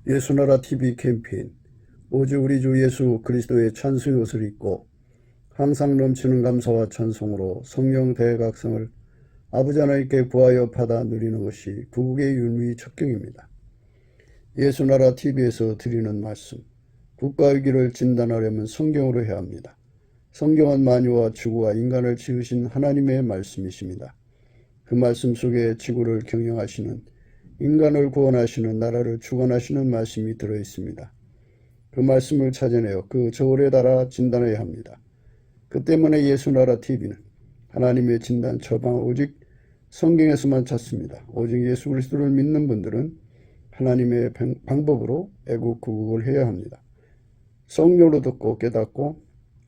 예수나라 TV 캠페인 오직 우리 주 예수 그리스도의 찬송의 옷을 입고 항상 넘치는 감사와 찬송으로 성령 대각성을 아버지 하나님께 구하여 받아 누리는 것이 구국의 윤리 척경입니다. 예수나라 TV에서 드리는 말씀, 국가 위기를 진단하려면 성경으로 해야 합니다. 성경은 만유와 지구와 인간을 지으신 하나님의 말씀이십니다. 그 말씀 속에 지구를 경영하시는, 인간을 구원하시는, 나라를 주관하시는 말씀이 들어있습니다. 그 말씀을 찾아내어 그 저울에 달아 진단해야 합니다. 그 때문에 예수나라 TV는 하나님의 진단 처방을 오직 성경에서만 찾습니다. 오직 예수 그리스도를 믿는 분들은 하나님의 방법으로 애국 구국을 해야 합니다. 성령으로 듣고 깨닫고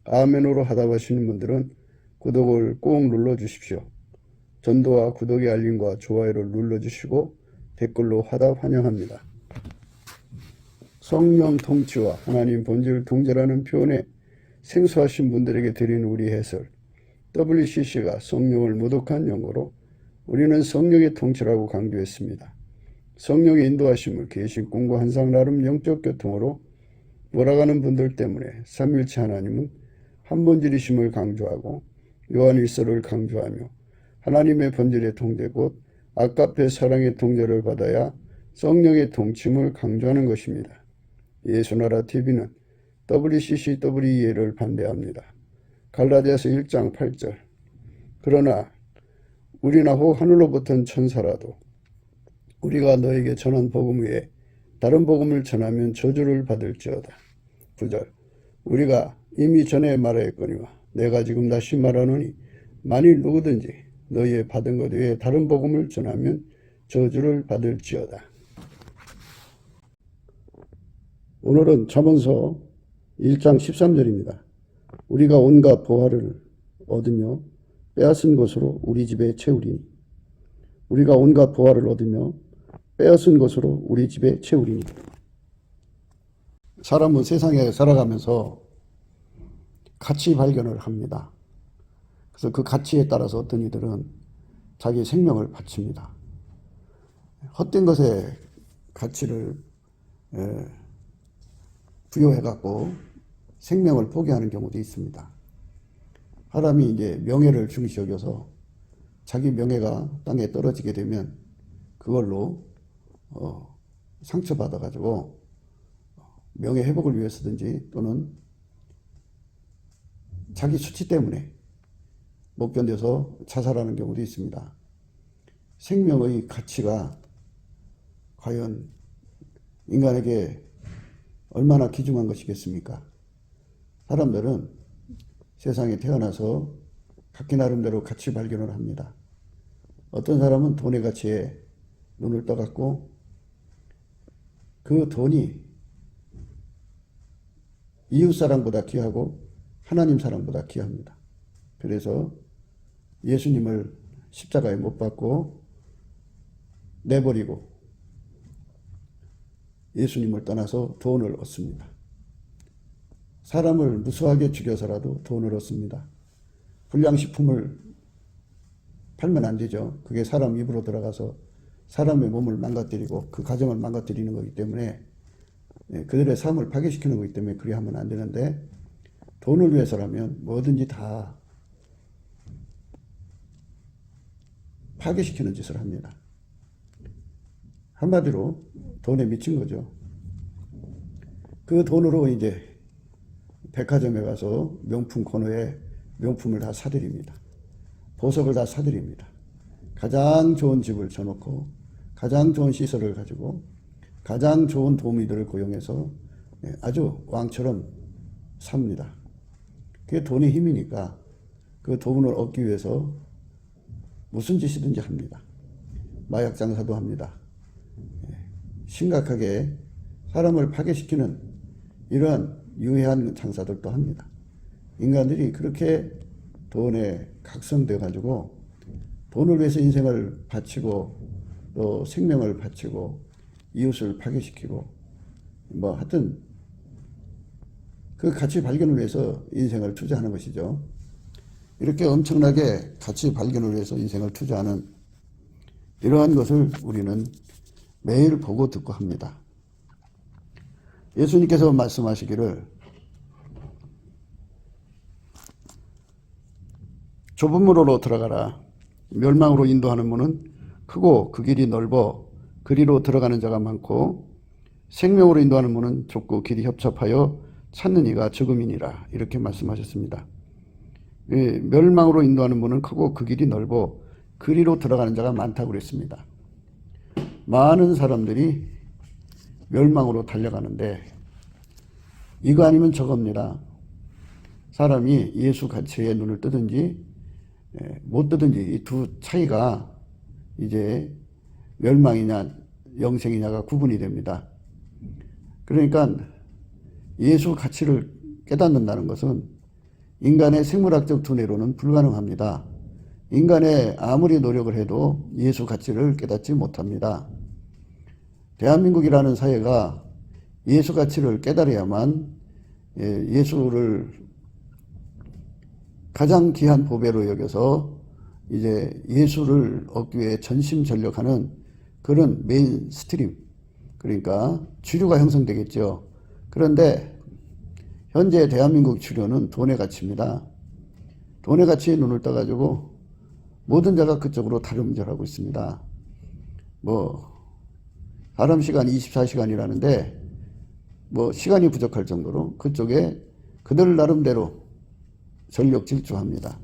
아멘으로 하답하시는 분들은 구독을 꼭 눌러주십시오. 전도와 구독의 알림과 좋아요를 눌러주시고 댓글로 화답 환영합니다. 성령 통치와 하나님 본질 통제라는 표현에 생소하신 분들에게 드린 우리 해설, WCC가 성령을 모독한 용어로 우리는 성령의 통치라고 강조했습니다. 성령의 인도하심을 계신 공고 한상 나름 영적 교통으로 몰아가는 분들 때문에 삼일체 하나님은 한본질이심을 강조하고 요한일서를 강조하며 하나님의 본질의 통제 곧 아까페 사랑의 통제를 받아야 성령의 통침을 강조하는 것입니다. 예수나라 TV는 WCCWE를 반대합니다. 갈라디아서 1장 8절 그러나 우리나 혹 하늘로부터 천사라도 우리가 너에게 전한 복음 외에 다른 복음을 전하면 저주를 받을지어다. 9절 우리가 이미 전에 말하였거니와 내가 지금 다시 말하노니 만일 누구든지 너희의 받은 것 외에 다른 복음을 전하면 저주를 받을지어다. 오늘은 잠언서 1장 13절입니다. 우리가 온갖 보화를 얻으며 빼앗은 것으로 우리 집에 채우리니 우리가 온갖 보화를 얻으며 빼앗은 것으로 우리 집에 채우리니 사람은 세상에 살아가면서 가치 발견을 합니다. 그래서 그 가치에 따라서 어떤 이들은 자기 생명을 바칩니다. 헛된 것에 가치를 부여해갖고 생명을 포기하는 경우도 있습니다. 사람이 이제 명예를 중시 여겨서 자기 명예가 땅에 떨어지게 되면 그걸로 상처받아가지고 명예 회복을 위해서든지 또는 자기 수치 때문에 못 견뎌서 자살하는 경우도 있습니다. 생명의 가치가 과연 인간에게 얼마나 귀중한 것이겠습니까? 사람들은 세상에 태어나서 각기 나름대로 가치 발견을 합니다. 어떤 사람은 돈의 가치에 눈을 떠갖고 그 돈이 이웃 사랑보다 귀하고 하나님 사랑보다 귀합니다. 그래서 예수님을 십자가에 못 박고 내버리고 예수님을 떠나서 돈을 얻습니다. 사람을 무수하게 죽여서라도 돈을 얻습니다. 불량식품을 팔면 안 되죠. 그게 사람 입으로 들어가서 사람의 몸을 망가뜨리고 그 가정을 망가뜨리는 거기 때문에 그들의 삶을 파괴시키는 거기 때문에 그리 하면 안 되는데 돈을 위해서라면 뭐든지 다 파괴시키는 짓을 합니다. 한마디로 돈에 미친 거죠. 그 돈으로 이제 백화점에 가서 명품 코너에 명품을 다 사들입니다. 보석을 다 사들입니다. 가장 좋은 집을 쳐놓고 가장 좋은 시설을 가지고 가장 좋은 도우미들을 고용해서 아주 왕처럼 삽니다. 그게 돈의 힘이니까 그 돈을 얻기 위해서 무슨 짓이든지 합니다. 마약 장사도 합니다. 심각하게 사람을 파괴시키는 이러한 유해한 장사들도 합니다. 인간들이 그렇게 돈에 각성되어 가지고 돈을 위해서 인생을 바치고 또 생명을 바치고 이웃을 파괴시키고 뭐 하여튼 그 가치 발견을 위해서 인생을 투자하는 것이죠. 이렇게 엄청나게 가치 발견을 위해서 인생을 투자하는 이러한 것을 우리는 매일 보고 듣고 합니다. 예수님께서 말씀하시기를 좁은 문으로 들어가라. 멸망으로 인도하는 문은 크고 그 길이 넓어 그리로 들어가는 자가 많고 생명으로 인도하는 문은 좁고 길이 협착하여 찾는 이가 적음이니라. 이렇게 말씀하셨습니다. 멸망으로 인도하는 문은 크고 그 길이 넓어 그리로 들어가는 자가 많다고 그랬습니다. 많은 사람들이 멸망으로 달려가는데 이거 아니면 저겁니다. 사람이 예수 가치에 눈을 뜨든지 못 뜨든지 이 두 차이가 이제 멸망이냐 영생이냐가 구분이 됩니다. 그러니까 예수 가치를 깨닫는다는 것은 인간의 생물학적 두뇌로는 불가능합니다. 인간의 아무리 노력을 해도 예수 가치를 깨닫지 못합니다. 대한민국이라는 사회가 예수 가치를 깨달아야만 예수를 가장 귀한 보배로 여겨서 이제 예수를 얻기 위해 전심전력하는 그런 메인스트림, 그러니까 주류가 형성되겠죠. 그런데 현재 대한민국 주류는 돈의 가치입니다. 돈의 가치에 눈을 떠가지고 모든 자가 그쪽으로 다름질하고 있습니다. 사람 시간 24시간이라는데 시간이 부족할 정도로 그쪽에 그들 나름대로 전력 질주합니다.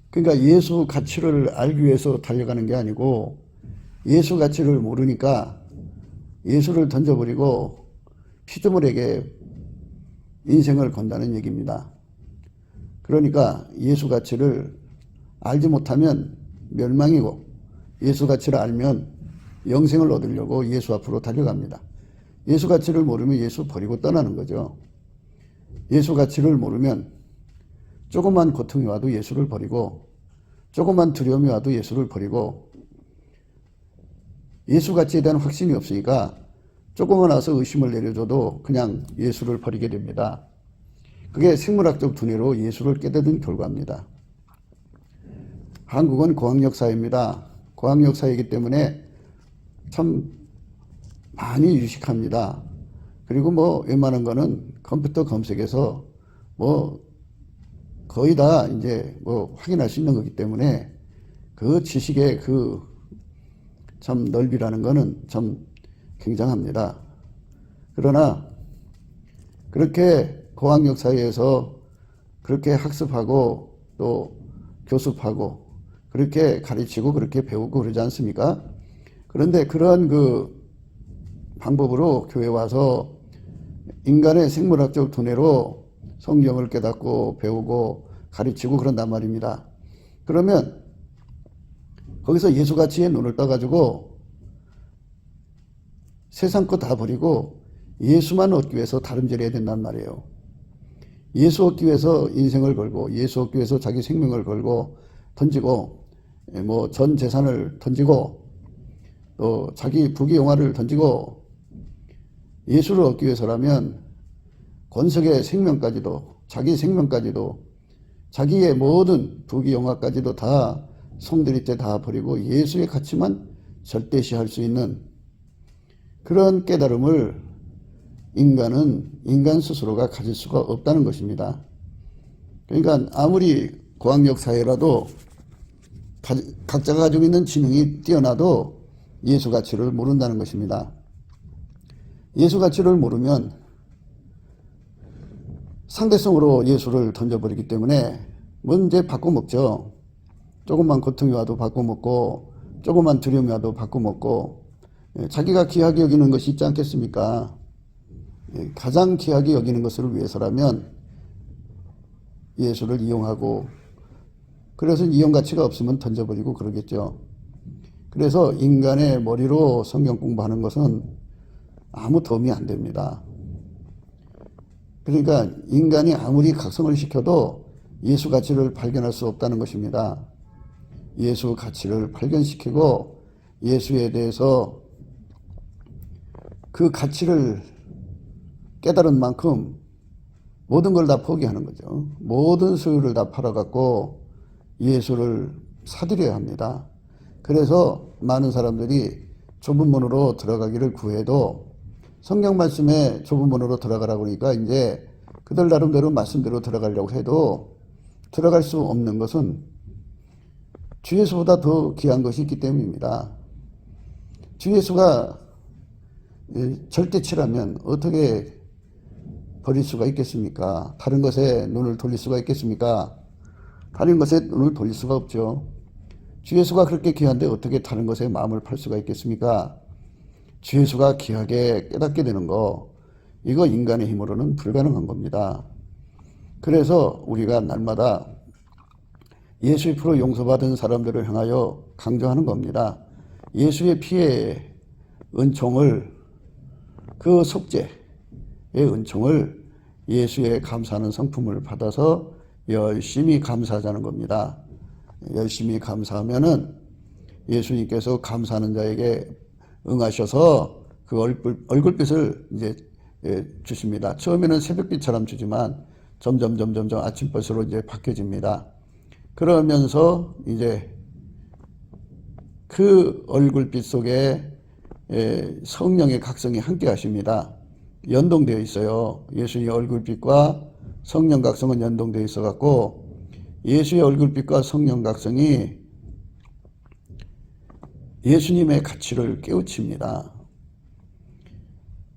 그러니까 예수 가치를 알기 위해서 달려가는 게 아니고 예수 가치를 모르니까 예수를 던져버리고 피조물에게 인생을 건다는 얘기입니다. 그러니까 예수 가치를 알지 못하면 멸망이고 예수 가치를 알면 영생을 얻으려고 예수 앞으로 달려갑니다. 예수 가치를 모르면 예수 버리고 떠나는 거죠. 예수 가치를 모르면 조그만 고통이 와도 예수를 버리고 조그만 두려움이 와도 예수를 버리고 예수 가치에 대한 확신이 없으니까 조금만 와서 의심을 내려줘도 그냥 예수를 버리게 됩니다. 그게 생물학적 두뇌로 예수를 깨닫는 결과입니다. 한국은 고학력사회입니다. 고학력사회이기 때문에 참 많이 유식합니다. 그리고 웬만한 거는 컴퓨터 검색해서 거의 다 이제 확인할 수 있는 거기 때문에 그 지식의 그 참 넓이라는 거는 참 굉장합니다. 그러나 그렇게 고학력 사회에서 그렇게 학습하고 또 교습하고 그렇게 가르치고 그렇게 배우고 그러지 않습니까? 그런데 그런 그 방법으로 교회 와서 인간의 생물학적 두뇌로 성경을 깨닫고 배우고 가르치고 그런단 말입니다. 그러면 거기서 예수 가치에 눈을 떠가지고 세상 거 다 버리고 예수만 얻기 위해서 다름질해야 된단 말이에요. 예수 얻기 위해서 인생을 걸고 예수 얻기 위해서 자기 생명을 걸고 던지고 전 재산을 던지고 또 자기 부귀영화를 던지고 예수를 얻기 위해서라면 권석의 생명까지도 자기 생명까지도 자기의 모든 부귀영화까지도 다 송두리째 다 버리고 예수의 가치만 절대시할 수 있는 그런 깨달음을 인간은 인간 스스로가 가질 수가 없다는 것입니다. 그러니까 아무리 고학력 사회라도 각자가 가지고 있는 지능이 뛰어나도 예수 가치를 모른다는 것입니다. 예수 가치를 모르면 상대성으로 예수를 던져버리기 때문에 이제 바꿔먹죠. 조금만 고통이 와도 바꿔먹고 조금만 두려움이 와도 바꿔먹고 자기가 귀하게 여기는 것이 있지 않겠습니까? 가장 귀하게 여기는 것을 위해서라면 예수를 이용하고 그래서 이용 가치가 없으면 던져버리고 그러겠죠. 그래서 인간의 머리로 성경 공부하는 것은 아무 도움이 안 됩니다. 그러니까 인간이 아무리 각성을 시켜도 예수 가치를 발견할 수 없다는 것입니다. 예수 가치를 발견시키고 예수에 대해서 그 가치를 깨달은 만큼 모든 걸 다 포기하는 거죠. 모든 소유를 다 팔아갖고 예수를 사들여야 합니다. 그래서 많은 사람들이 좁은 문으로 들어가기를 구해도 성경 말씀에 좁은 문으로 들어가라고 그러니까 이제 그들 나름대로 말씀대로 들어가려고 해도 들어갈 수 없는 것은 주 예수보다 더 귀한 것이 있기 때문입니다. 주 예수가 절대치라면 어떻게 버릴 수가 있겠습니까? 다른 것에 눈을 돌릴 수가 있겠습니까? 다른 것에 눈을 돌릴 수가 없죠. 주 예수가 그렇게 귀한데 어떻게 다른 것에 마음을 팔 수가 있겠습니까? 주 예수가 귀하게 깨닫게 되는 거, 이거 인간의 힘으로는 불가능한 겁니다. 그래서 우리가 날마다 예수의 피로 용서받은 사람들을 향하여 강조하는 겁니다. 예수의 피의 은총을, 그 속죄의 은총을 예수의 감사하는 성품을 받아서 열심히 감사하자는 겁니다. 열심히 감사하면은 예수님께서 감사하는 자에게 응하셔서 그 얼굴빛을 이제 주십니다. 처음에는 새벽빛처럼 주지만 점점 아침빛으로 이제 바뀌어집니다. 그러면서 이제 그 얼굴빛 속에 성령의 각성이 함께 하십니다. 연동되어 있어요. 예수님의 얼굴빛과 성령 각성은 연동되어 있어 갖고 예수의 얼굴빛과 성령 각성이 예수님의 가치를 깨우칩니다.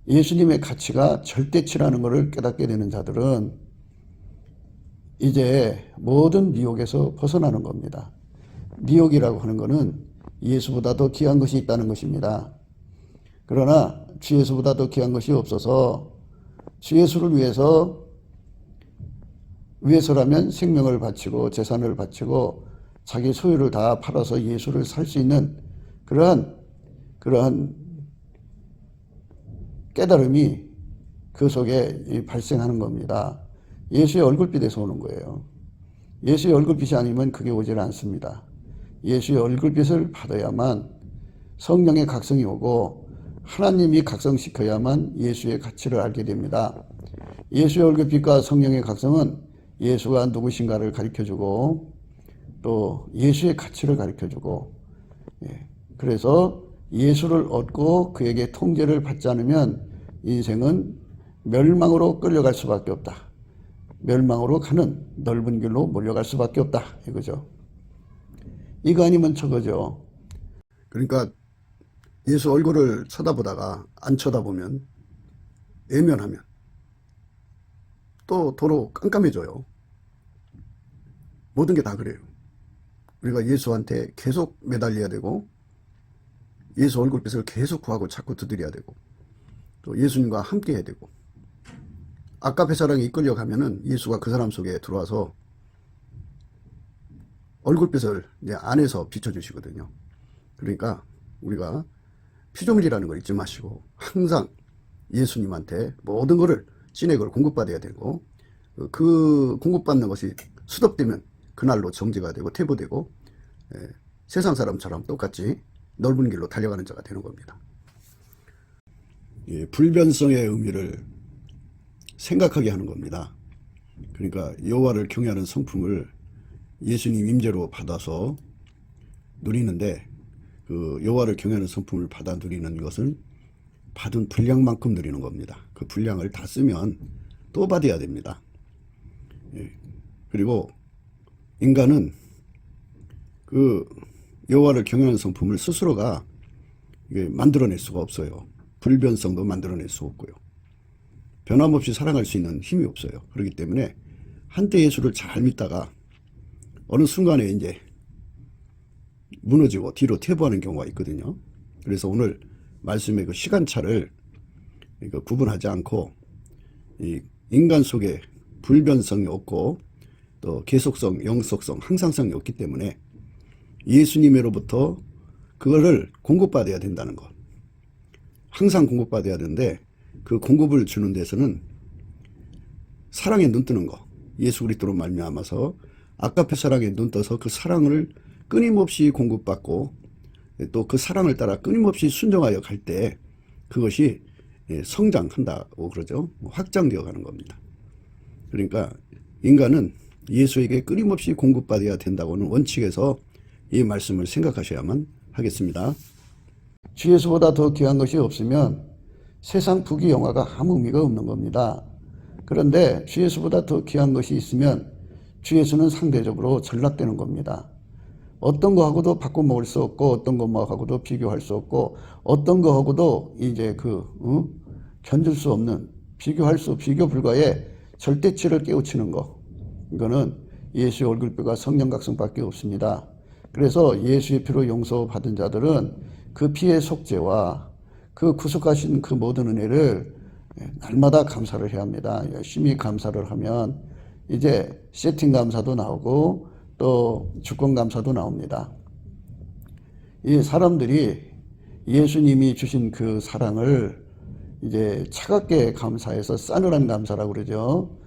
예수님의 가치가 절대치라는 것을 깨닫게 되는 자들은 이제 모든 미혹에서 벗어나는 겁니다. 미혹이라고 하는 것은 예수보다 더 귀한 것이 있다는 것입니다. 그러나 주 예수보다 더 귀한 것이 없어서 주 예수를 위해서라면 생명을 바치고 재산을 바치고 자기 소유를 다 팔아서 예수를 살 수 있는 그러한 깨달음이 그 속에 발생하는 겁니다. 예수의 얼굴빛에서 오는 거예요. 예수의 얼굴빛이 아니면 그게 오질 않습니다. 예수의 얼굴빛을 받아야만 성령의 각성이 오고 하나님이 각성시켜야만 예수의 가치를 알게 됩니다. 예수의 얼굴빛과 성령의 각성은 예수가 누구신가를 가르쳐주고 또 예수의 가치를 가르쳐주고, 그래서 예수를 얻고 그에게 통제를 받지 않으면 인생은 멸망으로 끌려갈 수밖에 없다. 멸망으로 가는 넓은 길로 몰려갈 수밖에 없다. 이거죠. 이거 아니면 저거죠. 그러니까 예수 얼굴을 쳐다보다가 안 쳐다보면, 외면하면 또 도로 깜깜해져요. 모든 게 다 그래요. 우리가 예수한테 계속 매달려야 되고 예수 얼굴빛을 계속 구하고 자꾸 두드려야 되고 또 예수님과 함께 해야 되고, 아까페 사랑에 이끌려가면은 예수가 그 사람 속에 들어와서 얼굴빛을 이제 안에서 비춰주시거든요. 그러니까 우리가 피조물이라는 걸 잊지 마시고 항상 예수님한테 모든 것을 진액을 공급받아야 되고, 그 공급받는 것이 수dob되면 그날로 정지가 되고 퇴보되고, 세상 사람처럼 똑같이 넓은 길로 달려가는 자가 되는 겁니다. 불변성의 의미를 생각하게 하는 겁니다. 그러니까 여호와를 경외하는 성품을 예수님 임재로 받아서 누리는데, 그 여호와를 경외하는 성품을 받아 누리는 것은 받은 분량만큼 누리는 겁니다. 그 분량을 다 쓰면 또 받아야 됩니다. 그리고 인간은 그 여호와를 경외하는 성품을 스스로가 만들어낼 수가 없어요. 불변성도 만들어낼 수 없고요. 변함없이 살아갈 수 있는 힘이 없어요. 그렇기 때문에 한때 예수를 잘 믿다가 어느 순간에 이제 무너지고 뒤로 퇴보하는 경우가 있거든요. 그래서 오늘 말씀의 그 시간차를 구분하지 않고 이 인간 속에 불변성이 없고 또 계속성, 영속성, 항상성이 없기 때문에 예수님으로부터 그거를 공급받아야 된다는 것. 항상 공급받아야 되는데 그 공급을 주는 데서는 사랑에 눈뜨는 거. 예수 그리스도로 말미암아서 아까페 사랑에 눈떠서 그 사랑을 끊임없이 공급받고 또 그 사랑을 따라 끊임없이 순종하여 갈 때 그것이 성장한다고 그러죠. 확장되어 가는 겁니다. 그러니까 인간은 예수에게 끊임없이 공급받아야 된다고는 원칙에서 이 말씀을 생각하셔야만 하겠습니다. 주 예수보다 더 귀한 것이 없으면 세상 부귀 영화가 아무 의미가 없는 겁니다. 그런데 주 예수보다 더 귀한 것이 있으면 주 예수는 상대적으로 전락되는 겁니다. 어떤 거하고도 바꿔 먹을 수 없고 어떤 것하고도 비교할 수 없고 어떤 거하고도 이제 견딜 수 없는 비교 불가의 절대치를 깨우치는 거. 이거는 예수의 얼굴뼈가 성령각성밖에 없습니다. 그래서 예수의 피로 용서받은 자들은 그 피의 속죄와 그 구속하신 그 모든 은혜를 날마다 감사를 해야 합니다. 열심히 감사를 하면 이제 세팅 감사도 나오고 또 주권 감사도 나옵니다. 이 사람들이 예수님이 주신 그 사랑을 이제 차갑게 감사해서 싸늘한 감사라고 그러죠.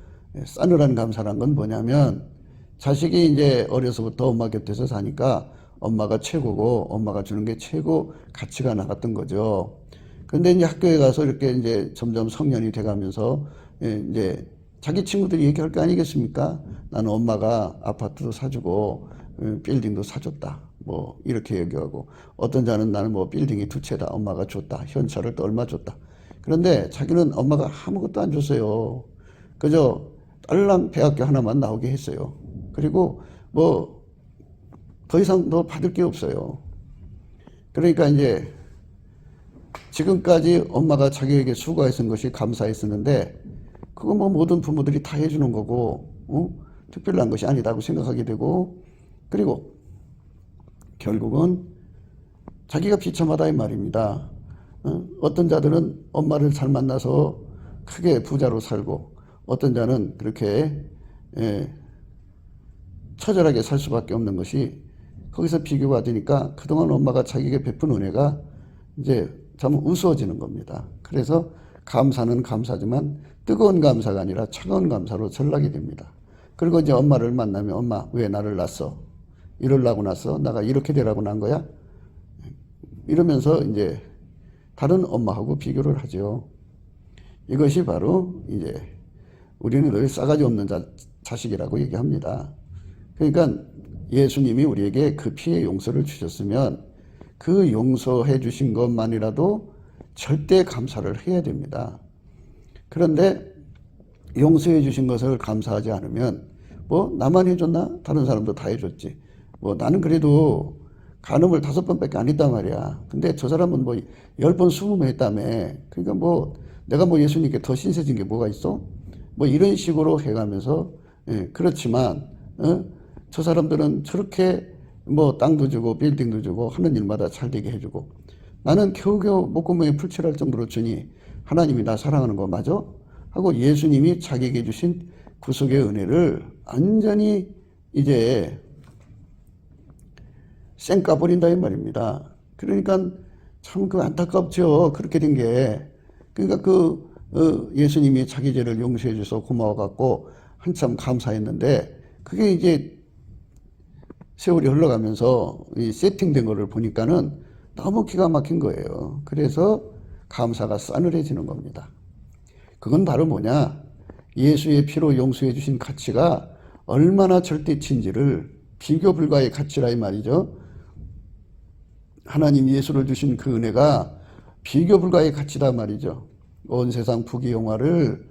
싸늘한 감사란 건 뭐냐면 자식이 이제 어려서부터 엄마 곁에서 사니까 엄마가 최고고 엄마가 주는 게 최고 가치가 나갔던 거죠. 근데 이제 학교에 가서 이렇게 이제 점점 성년이 돼가면서 이제 자기 친구들이 얘기할 거 아니겠습니까? 나는 엄마가 아파트도 사주고 빌딩도 사줬다. 뭐 이렇게 얘기하고 어떤 자는 나는 뭐 빌딩이 2채다. 엄마가 줬다. 현찰을 또 얼마 줬다. 그런데 자기는 엄마가 아무것도 안 줬어요. 그저 딸랑 대학교 하나만 나오게 했어요. 그리고 뭐 더 이상 더 받을 게 없어요. 그러니까 이제 지금까지 엄마가 자기에게 수고했던 것이 감사했었는데 그거 뭐 모든 부모들이 다 해주는 거고 특별한 것이 아니다고 생각하게 되고 그리고 결국은 자기가 비참하다 이 말입니다. 어떤 자들은 엄마를 잘 만나서 크게 부자로 살고 어떤 자는 그렇게 처절하게 살 수밖에 없는 것이 거기서 비교가 되니까 그동안 엄마가 자기에게 베푼 은혜가 이제 참 우스워지는 겁니다. 그래서 감사는 감사지만 뜨거운 감사가 아니라 차가운 감사로 전락이 됩니다. 그리고 이제 엄마를 만나면 엄마 왜 나를 낳았어? 이러려고 낳았어? 나가 이렇게 되라고 낳은 거야? 이러면서 이제 다른 엄마하고 비교를 하죠. 이것이 바로 이제 우리는 늘 싸가지 없는 자식이라고 얘기합니다. 그러니까 예수님이 우리에게 그 피의 용서를 주셨으면 그 용서해 주신 것만이라도 절대 감사를 해야 됩니다. 그런데 용서해 주신 것을 감사하지 않으면 뭐 나만 해줬나? 다른 사람도 다 해줬지. 뭐 나는 그래도 간음을 5번밖에 안 했단 말이야. 근데 저 사람은 뭐 10번, 20번 했다며. 그러니까 뭐 내가 뭐 예수님께 더 신세진 게 뭐가 있어? 뭐 이런 식으로 해가면서 그렇지만 저 사람들은 저렇게 뭐 땅도 주고 빌딩도 주고 하는 일마다 잘 되게 해주고 나는 겨우겨우 목구멍에 풀칠할 정도로 주니 하나님이 나 사랑하는 거 맞아? 하고 예수님이 자기에게 주신 구속의 은혜를 완전히 이제 쌩까 버린다 이 말입니다. 그러니까 참 그 안타깝죠. 그렇게 된 게. 그러니까 예수님이 자기 죄를 용서해 주셔서 고마워 갖고 한참 감사했는데 그게 이제 세월이 흘러가면서 이 세팅된 거를 보니까는 너무 기가 막힌 거예요. 그래서 감사가 싸늘해지는 겁니다. 그건 바로 뭐냐? 예수의 피로 용서해 주신 가치가 얼마나 절대치인지를 비교 불가의 가치라 이 말이죠. 하나님 예수를 주신 그 은혜가 비교 불가의 가치다 말이죠. 온 세상 부귀영화를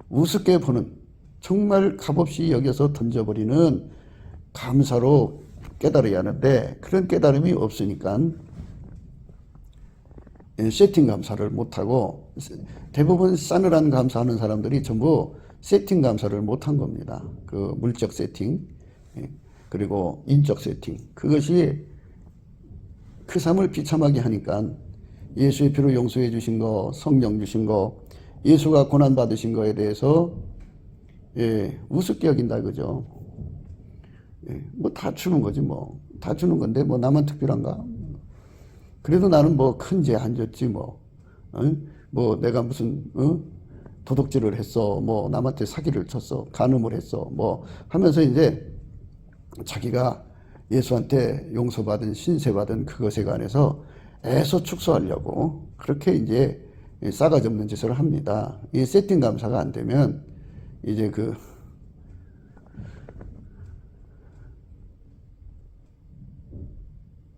우습게 보는 정말 값없이 여겨서 던져버리는 감사로 깨달아야 하는데 그런 깨달음이 없으니까 세팅 감사를 못하고 대부분 싸늘한 감사하는 사람들이 전부 세팅 감사를 못한 겁니다. 그 물적 세팅 그리고 인적 세팅 그것이 그 삶을 비참하게 하니까 예수의 피로 용서해 주신 거 성령 주신 거 예수가 고난 받으신 거에 대해서 우습게 여긴다 그죠. 뭐 다 주는 거지 뭐. 다 주는 건데 뭐 나만 특별한가? 그래도 나는 뭐 큰 죄 안 졌지 뭐. 뭐 내가 무슨 도둑질을 했어. 뭐 남한테 사기를 쳤어. 간음을 했어. 뭐 하면서 이제 자기가 예수한테 용서받은 신세받은 그것에 관해서 애써 축소하려고 그렇게 이제 싸가지 없는 짓을 합니다. 이 세팅 감사가 안 되면 이제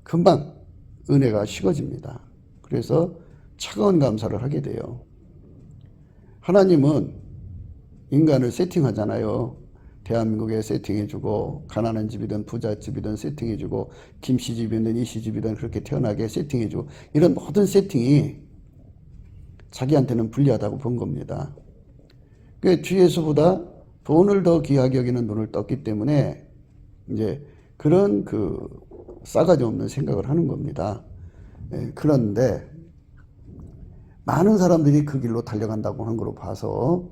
금방 은혜가 식어집니다. 그래서 차가운 감사를 하게 돼요. 하나님은 인간을 세팅하잖아요. 대한민국에 세팅해주고, 가난한 집이든 부잣집이든 세팅해주고, 김씨집이든 이씨집이든 그렇게 태어나게 세팅해주고, 이런 모든 세팅이 자기한테는 불리하다고 본 겁니다. 그 주 예수보다 돈을 더 귀하게 여기는 눈을 떴기 때문에 이제 그런 싸가지 없는 생각을 하는 겁니다. 그런데 많은 사람들이 그 길로 달려간다고 하는 걸로 봐서,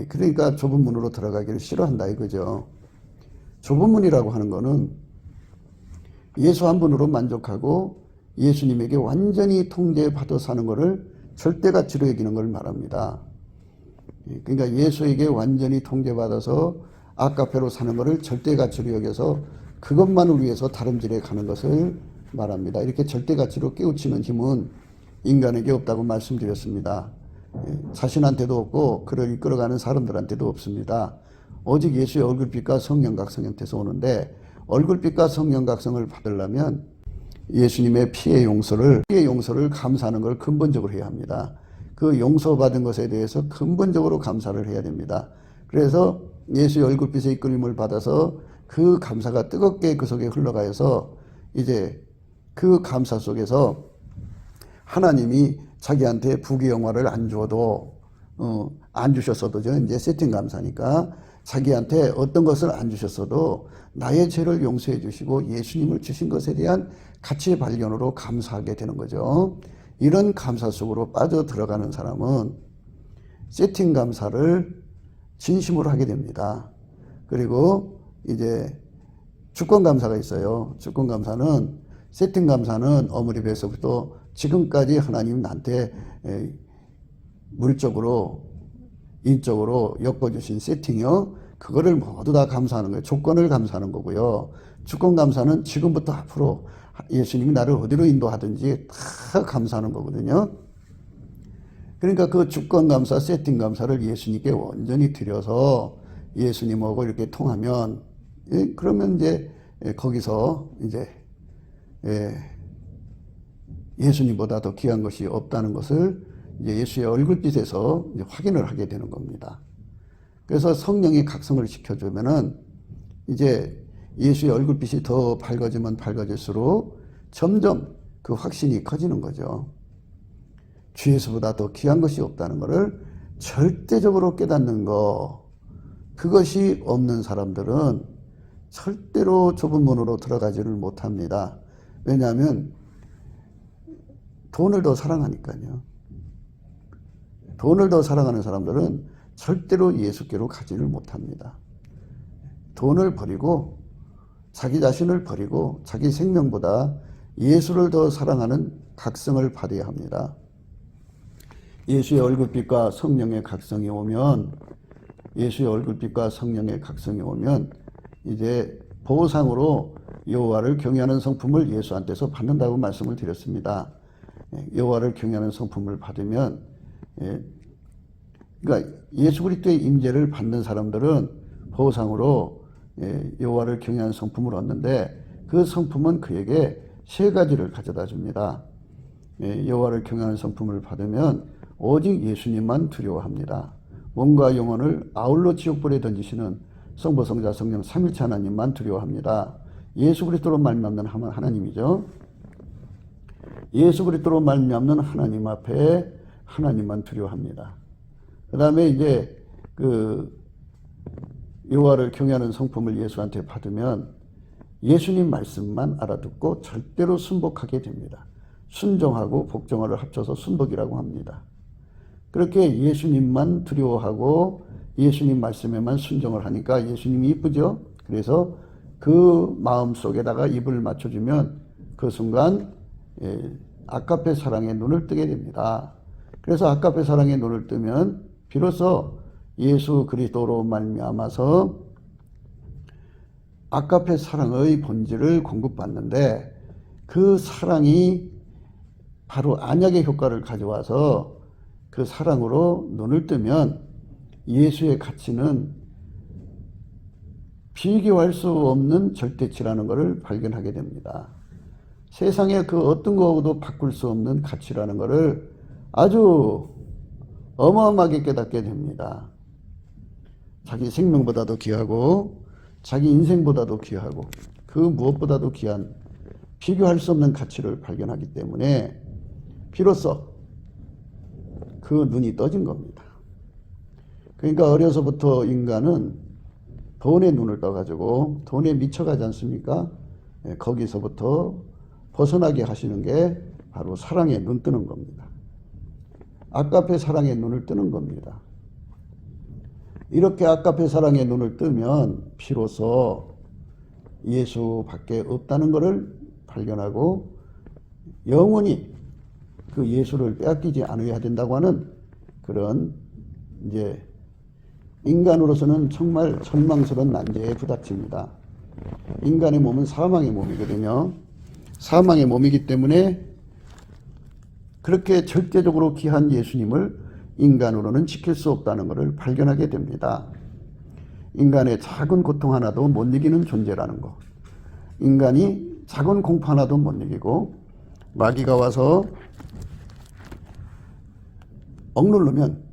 그러니까 좁은 문으로 들어가기를 싫어한다 이거죠. 좁은 문이라고 하는 거는 예수 한 분으로 만족하고 예수님에게 완전히 통제받아 사는 것을 절대가치로 여기는 걸 말합니다. 그러니까 예수에게 완전히 통제받아서 아카페로 사는 것을 절대가치로 여겨서 그것만을 위해서 다름질해 가는 것을 말합니다. 이렇게 절대가치로 깨우치는 힘은 인간에게 없다고 말씀드렸습니다. 자신한테도 없고 그를 이끌어가는 사람들한테도 없습니다. 오직 예수의 얼굴빛과 성령각성한테서 오는데, 얼굴빛과 성령각성을 받으려면 예수님의 피의 용서를 감사하는 걸 근본적으로 해야 합니다. 그 용서받은 것에 대해서 근본적으로 감사를 해야 됩니다. 그래서 예수의 얼굴빛의 이끌림을 받아서 그 감사가 뜨겁게 그 속에 흘러가서 이제 그 감사 속에서 하나님이 자기한테 부귀 영화를 안 주어도 안 주셨어도, 이제 세팅 감사니까 자기한테 어떤 것을 안 주셨어도 나의 죄를 용서해 주시고 예수님을 주신 것에 대한 가치 발견으로 감사하게 되는 거죠. 이런 감사 속으로 빠져 들어가는 사람은 세팅 감사를 진심으로 하게 됩니다. 그리고 이제 주권 감사가 있어요. 주권 감사는, 세팅 감사는 어머니배에서부터 지금까지 하나님 나한테 물적으로 인적으로 엮어주신 세팅이요, 그거를 모두 다 감사하는 거예요. 조건을 감사하는 거고요. 주권 감사는 지금부터 앞으로 예수님이 나를 어디로 인도하든지 다 감사하는 거거든요. 그러니까 그 주권 감사, 세팅 감사를 예수님께 온전히 드려서 예수님하고 이렇게 통하면, 그러면 이제 거기서 이제 예수님보다 더 귀한 것이 없다는 것을 이제 예수의 얼굴빛에서 이제 확인을 하게 되는 겁니다. 그래서 성령이 각성을 시켜주면은 이제 예수의 얼굴빛이 더 밝아지면 밝아질수록 점점 그 확신이 커지는 거죠. 주 예수보다 더 귀한 것이 없다는 것을 절대적으로 깨닫는 거, 그것이 없는 사람들은 절대로 좁은 문으로 들어가지를 못합니다. 왜냐하면 돈을 더 사랑하니까요. 돈을 더 사랑하는 사람들은 절대로 예수께로 가지를 못합니다. 돈을 버리고 자기 자신을 버리고 자기 생명보다 예수를 더 사랑하는 각성을 받아야 합니다. 예수의 얼굴빛과 성령의 각성이 오면, 예수의 얼굴빛과 성령의 각성이 오면 이제 보상으로 여호와를 경외하는 성품을 예수한테서 받는다고 말씀을 드렸습니다. 여호와를 경외하는 성품을 받으면, 그러니까 예수 그리스도의 임재를 받는 사람들은 보상으로 여호와를 경외하는 성품을 얻는데, 그 성품은 그에게 세 가지를 가져다 줍니다. 여호와를 경외하는 성품을 받으면 오직 예수님만 두려워합니다. 몸과 영혼을 아울러 지옥불에 던지시는 성부 성자 성령 삼일체 하나님만 두려워합니다. 예수 그리스도로 말미암는 하나님이죠. 예수 그리스도로 말미암는 하나님 앞에 하나님만 두려워합니다. 그 다음에 이제 여호와를 경외하는 성품을 예수한테 받으면 예수님 말씀만 알아듣고 절대로 순복하게 됩니다. 순종하고 복종을 합쳐서 순복이라고 합니다. 그렇게 예수님만 두려워하고 예수님 말씀에만 순종을 하니까 예수님이 이쁘죠. 그래서 그 마음속에다가 입을 맞춰주면 그 순간 아카페 사랑의 눈을 뜨게 됩니다. 그래서 아카페 사랑의 눈을 뜨면 비로소 예수 그리스도로 말미암아서 아카페 사랑의 본질을 공급받는데, 그 사랑이 바로 안약의 효과를 가져와서 그 사랑으로 눈을 뜨면 예수의 가치는 비교할 수 없는 절대치라는 것을 발견하게 됩니다. 세상에 그 어떤 거하고도 바꿀 수 없는 가치라는 것을 아주 어마어마하게 깨닫게 됩니다. 자기 생명보다도 귀하고 자기 인생보다도 귀하고 그 무엇보다도 귀한 비교할 수 없는 가치를 발견하기 때문에 비로소 그 눈이 떠진 겁니다. 그러니까 어려서부터 인간은 돈에 눈을 떠가지고 돈에 미쳐가지 않습니까? 거기서부터 벗어나게 하시는 게 바로 사랑에 눈 뜨는 겁니다. 아까페 사랑에 눈을 뜨는 겁니다. 이렇게 아까페 사랑에 눈을 뜨면 비로소 예수밖에 없다는 것을 발견하고 영원히 그 예수를 빼앗기지 않아야 된다고 하는 그런 이제 인간으로서는 정말 절망스러운 난제에 부닥칩니다. 인간의 몸은 사망의 몸이거든요. 사망의 몸이기 때문에 그렇게 절대적으로 귀한 예수님을 인간으로는 지킬 수 없다는 것을 발견하게 됩니다. 인간의 작은 고통 하나도 못 이기는 존재라는 것. 인간이 작은 공포 하나도 못 이기고 마귀가 와서 억누르면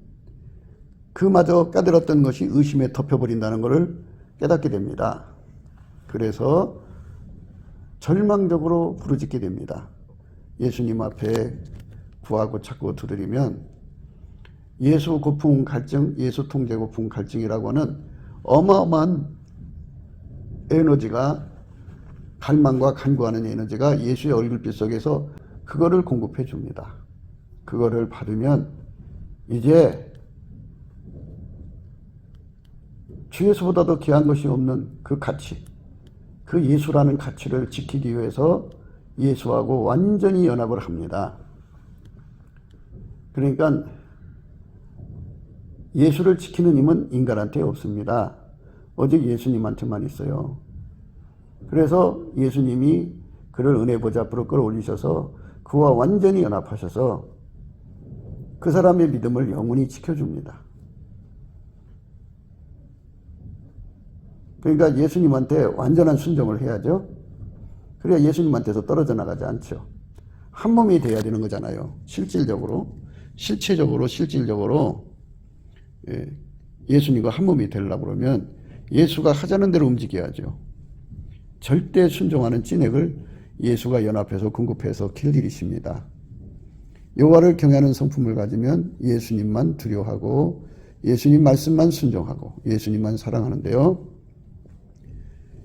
그마저 까들었던 것이 의심에 덮여버린다는 것을 깨닫게 됩니다. 그래서 절망적으로 부르짖게 됩니다. 예수님 앞에 구하고 찾고 두드리면 예수 고풍 갈증, 예수 통제 고풍 갈증이라고 하는 어마어마한 에너지가 갈망과 간구하는 에너지가 예수의 얼굴빛 속에서 그거를 공급해 줍니다. 그거를 받으면 이제 주 예수보다도 귀한 것이 없는 그 가치, 그 예수라는 가치를 지키기 위해서 예수하고 완전히 연합을 합니다. 그러니까 예수를 지키는 힘은 인간한테 없습니다. 오직 예수님한테만 있어요. 그래서 예수님이 그를 은혜 보좌 앞으로 끌어올리셔서 그와 완전히 연합하셔서 그 사람의 믿음을 영원히 지켜줍니다. 그러니까 예수님한테 완전한 순종을 해야죠. 그래야 예수님한테서 떨어져 나가지 않죠. 한 몸이 돼야 되는 거잖아요. 실질적으로, 실질적으로 예수님과 한 몸이 되려고 그러면 예수가 하자는 대로 움직여야죠. 절대 순종하는 찐액을 예수가 연합해서 공급해서 길들이십니다. 여호와를 경외하는 성품을 가지면 예수님만 두려워하고 예수님 말씀만 순종하고 예수님만 사랑하는데요.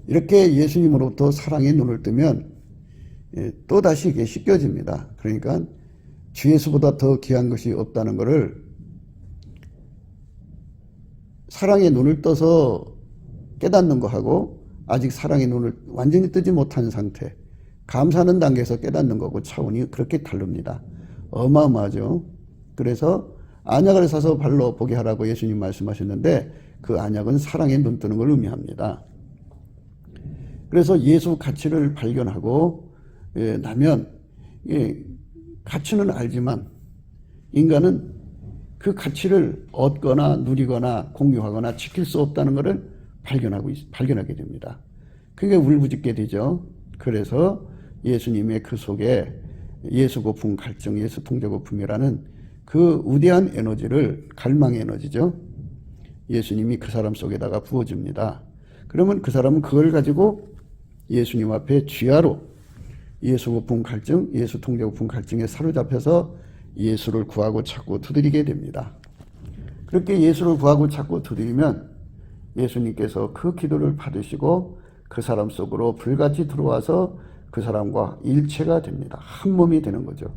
이렇게 예수님으로부터 사랑의 눈을 뜨면 또다시 이게 씻겨집니다. 그러니까 주 예수보다 더 귀한 것이 없다는 것을 사랑의 눈을 떠서 깨닫는 거하고 아직 사랑의 눈을 완전히 뜨지 못한 상태, 감사하는 단계에서 깨닫는 거고 차원이 그렇게 다릅니다. 어마어마하죠. 그래서 안약을 사서 발로 보게 하라고 예수님 말씀하셨는데 그 안약은 사랑의 눈 뜨는 걸 의미합니다. 그래서 예수 가치를 발견하고 나면 가치는 알지만 인간은 그 가치를 얻거나 누리거나 공유하거나 지킬 수 없다는 것을 발견하게 됩니다. 그게 울부짖게 되죠. 그래서 예수님의 그 속에 예수 고품 갈증, 예수 통제 고품이라는 그 위대한 에너지를, 갈망의 에너지죠. 예수님이 그 사람 속에다가 부어줍니다. 그러면 그 사람은 그걸 가지고 예수님 앞에 쥐하로 예수 고품 갈증, 예수 통제 고품 갈증에 사로잡혀서 예수를 구하고 찾고 두드리게 됩니다. 그렇게 예수를 구하고 찾고 두드리면 예수님께서 그 기도를 받으시고 그 사람 속으로 불같이 들어와서 그 사람과 일체가 됩니다. 한 몸이 되는 거죠.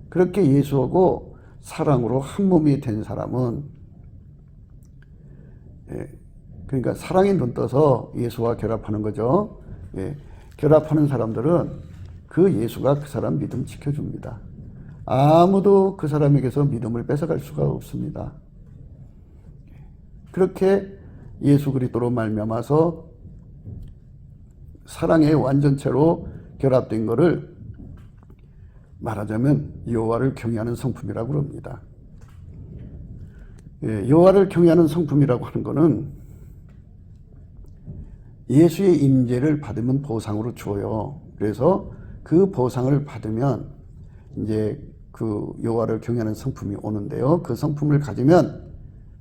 그렇게 예수하고 사랑으로 한 몸이 된 사람은 그러니까 사랑에 눈 떠서 예수와 결합하는 거죠. 결합하는 사람들은 그 예수가 그 사람 믿음 지켜줍니다. 아무도 그 사람에게서 믿음을 뺏어갈 수가 없습니다. 그렇게 예수 그리스도로 말미암아서 사랑의 완전체로 결합된 것을 말하자면 여호와를 경외하는 성품이라고 합니다. 여호와를 경외하는 성품이라고 하는 것은 예수의 임재를 받으면 보상으로 줘요. 그래서 그 보상을 받으면 이제 그 여호와를 경외하는 성품이 오는데요. 그 성품을 가지면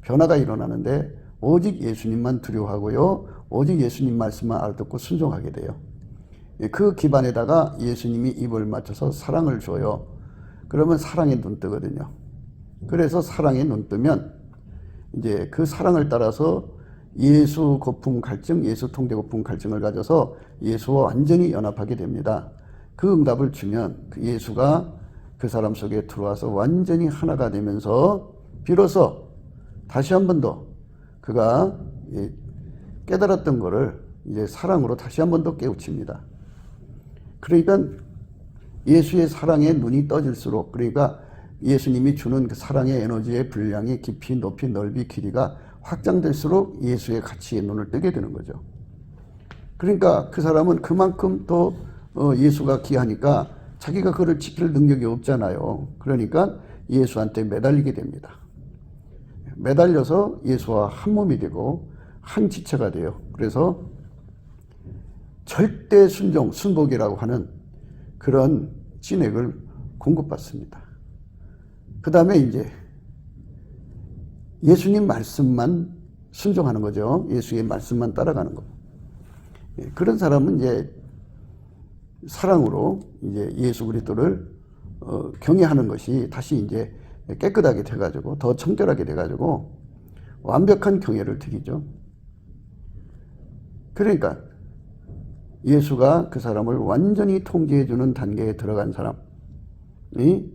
변화가 일어나는데 오직 예수님만 두려워하고요. 오직 예수님 말씀만 알아듣고 순종하게 돼요. 그 기반에다가 예수님이 입을 맞춰서 사랑을 줘요. 그러면 사랑에 눈 뜨거든요. 그래서 사랑에 눈 뜨면 이제 그 사랑을 따라서 예수 거품 갈증, 예수 통제 거품 갈증을 가져서 예수와 완전히 연합하게 됩니다. 그 응답을 주면 그 예수가 그 사람 속에 들어와서 완전히 하나가 되면서 비로소 다시 한 번 더 그가 깨달았던 거를 이제 사랑으로 다시 한 번 더 깨우칩니다. 그러니까 예수의 사랑에 눈이 떠질수록, 그러니까 예수님이 주는 그 사랑의 에너지의 분량이 깊이, 높이, 넓이, 길이가 확장될수록 예수의 가치에 눈을 뜨게 되는 거죠. 그러니까 그 사람은 그만큼 또 예수가 귀하니까 자기가 그를 지킬 능력이 없잖아요. 그러니까 예수한테 매달리게 됩니다. 매달려서 예수와 한 몸이 되고 한 지체가 돼요. 그래서 절대 순종, 순복이라고 하는 그런 진액을 공급받습니다. 그 다음에 이제 예수님 말씀만 순종하는 거죠. 예수의 말씀만 따라가는 거. 그런 사람은 이제 사랑으로 이제 예수 그리스도를 경외하는 것이 다시 이제 깨끗하게 돼가지고 더 청결하게 돼가지고 완벽한 경외를 드리죠. 그러니까 예수가 그 사람을 완전히 통제해주는 단계에 들어간 사람이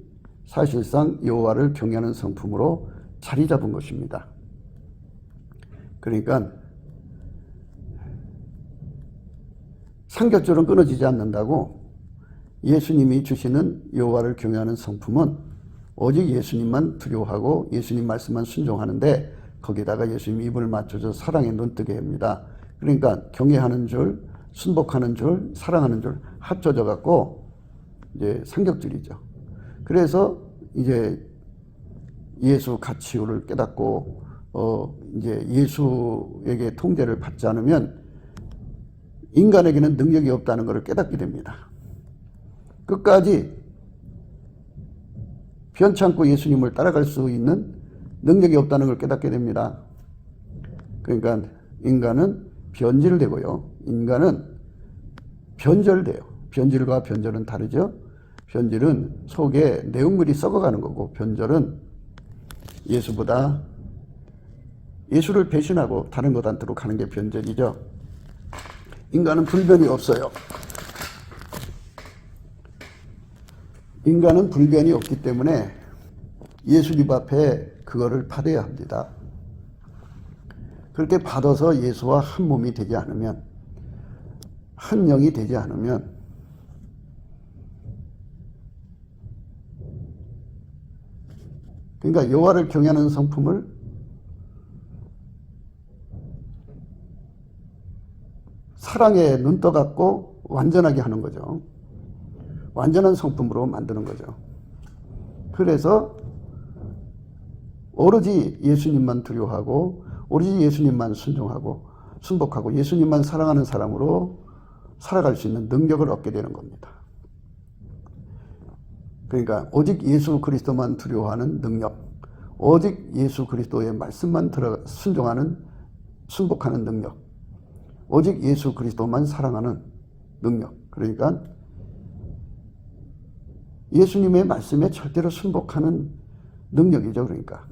사실상 여호와를 경외하는 성품으로 자리 잡은 것입니다. 그러니까 삼겹줄은 끊어지지 않는다고 예수님이 주시는 여호와를 경외하는 성품은 오직 예수님만 두려워하고 예수님 말씀만 순종하는데 거기다가 예수님 입을 맞춰서 사랑에 눈뜨게 합니다. 그러니까 경외하는 줄, 순복하는 줄, 사랑하는 줄 합쳐져 갖고 이제 삼겹줄이죠. 그래서 이제 예수 가치를 깨닫고 이제 예수에게 통제를 받지 않으면 인간에게는 능력이 없다는 것을 깨닫게 됩니다. 끝까지 변찮고 예수님을 따라갈 수 있는 능력이 없다는 걸 깨닫게 됩니다. 그러니까 인간은 변질되고요. 인간은 변절돼요. 변질과 변절은 다르죠. 변질은 속에 내용물이 썩어가는 거고, 변절은 예수보다 예수를 배신하고 다른 것 안으로 가는 게 변절이죠. 인간은 불변이 없어요. 인간은 불변이 없기 때문에 예수님 앞에 그거를 받아야 합니다. 그렇게 받아서 예수와 한 몸이 되지 않으면, 한 영이 되지 않으면 그러니까 여호와를 경외하는 성품을 사랑에 눈 떠갖고 완전하게 하는 거죠. 완전한 성품으로 만드는 거죠. 그래서 오로지 예수님만 두려워하고 오로지 예수님만 순종하고 순복하고 예수님만 사랑하는 사람으로 살아갈 수 있는 능력을 얻게 되는 겁니다. 그러니까 오직 예수 그리스도만 두려워하는 능력, 오직 예수 그리스도의 말씀만 순종하는 순복하는 능력, 오직 예수 그리스도만 사랑하는 능력. 그러니까 예수님의 말씀에 절대로 순복하는 능력이죠. 그러니까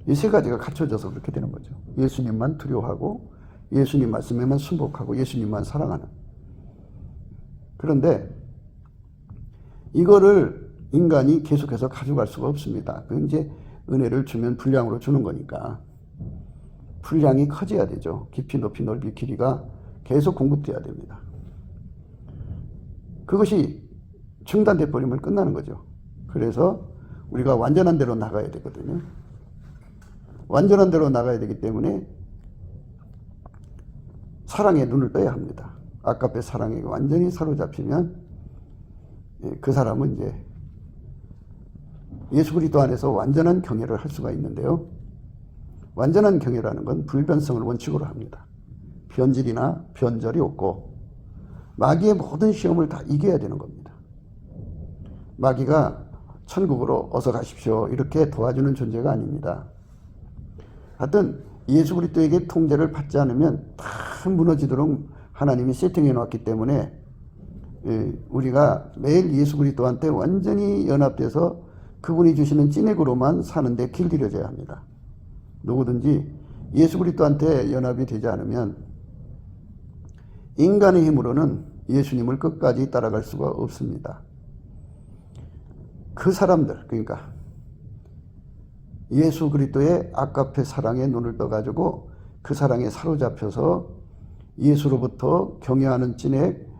이 세 가지가 갖춰져서 그렇게 되는 거죠. 예수님만 두려워하고 예수님 말씀에만 순복하고 예수님만 사랑하는. 그런데 이거를 인간이 계속해서 가져갈 수가 없습니다. 그 이제 은혜를 주면 분량으로 주는 거니까 분량이 커져야 되죠. 깊이, 높이, 넓이, 길이가 계속 공급돼야 됩니다. 그것이 중단돼 버리면 끝나는 거죠. 그래서 우리가 완전한 대로 나가야 되거든요. 완전한 대로 나가야 되기 때문에 사랑에 눈을 떠야 합니다. 아까의 사랑에 완전히 사로잡히면 그 사람은 이제 예수 그리스도 안에서 완전한 경외를 할 수가 있는데요. 완전한 경외라는 건 불변성을 원칙으로 합니다. 변질이나 변절이 없고 마귀의 모든 시험을 다 이겨야 되는 겁니다. 마귀가 천국으로 어서 가십시오 이렇게 도와주는 존재가 아닙니다. 하여튼 예수 그리스도에게 통제를 받지 않으면 다 무너지도록 하나님이 세팅해 놨기 때문에 우리가 매일 예수 그리스도한테 완전히 연합돼서 그분이 주시는 찐액으로만 사는데 길들여져야 합니다. 누구든지 예수 그리스도한테 연합이 되지 않으면 인간의 힘으로는 예수님을 끝까지 따라갈 수가 없습니다. 그 사람들, 그러니까 예수 그리스도의 아가페 사랑에 눈을 떠가지고 그 사랑에 사로잡혀서 예수로부터 경외하는 찐액,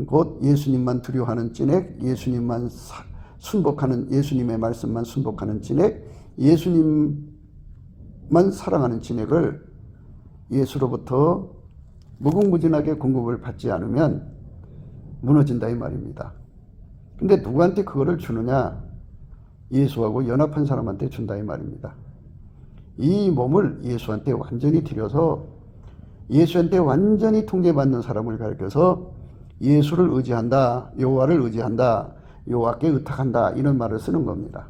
곧 예수님만 두려워하는 찐액, 예수님만 순복하는, 예수님의 말씀만 순복하는 찐액, 예수님만 사랑하는 찐액을 예수로부터 무궁무진하게 공급을 받지 않으면 무너진다 이 말입니다. 근데 누구한테 그거를 주느냐? 예수하고 연합한 사람한테 준다 이 말입니다. 이 몸을 예수한테 완전히 드려서 예수한테 완전히 통제받는 사람을 가르쳐서 예수를 의지한다, 여호와를 의지한다, 여호와께 의탁한다 이런 말을 쓰는 겁니다.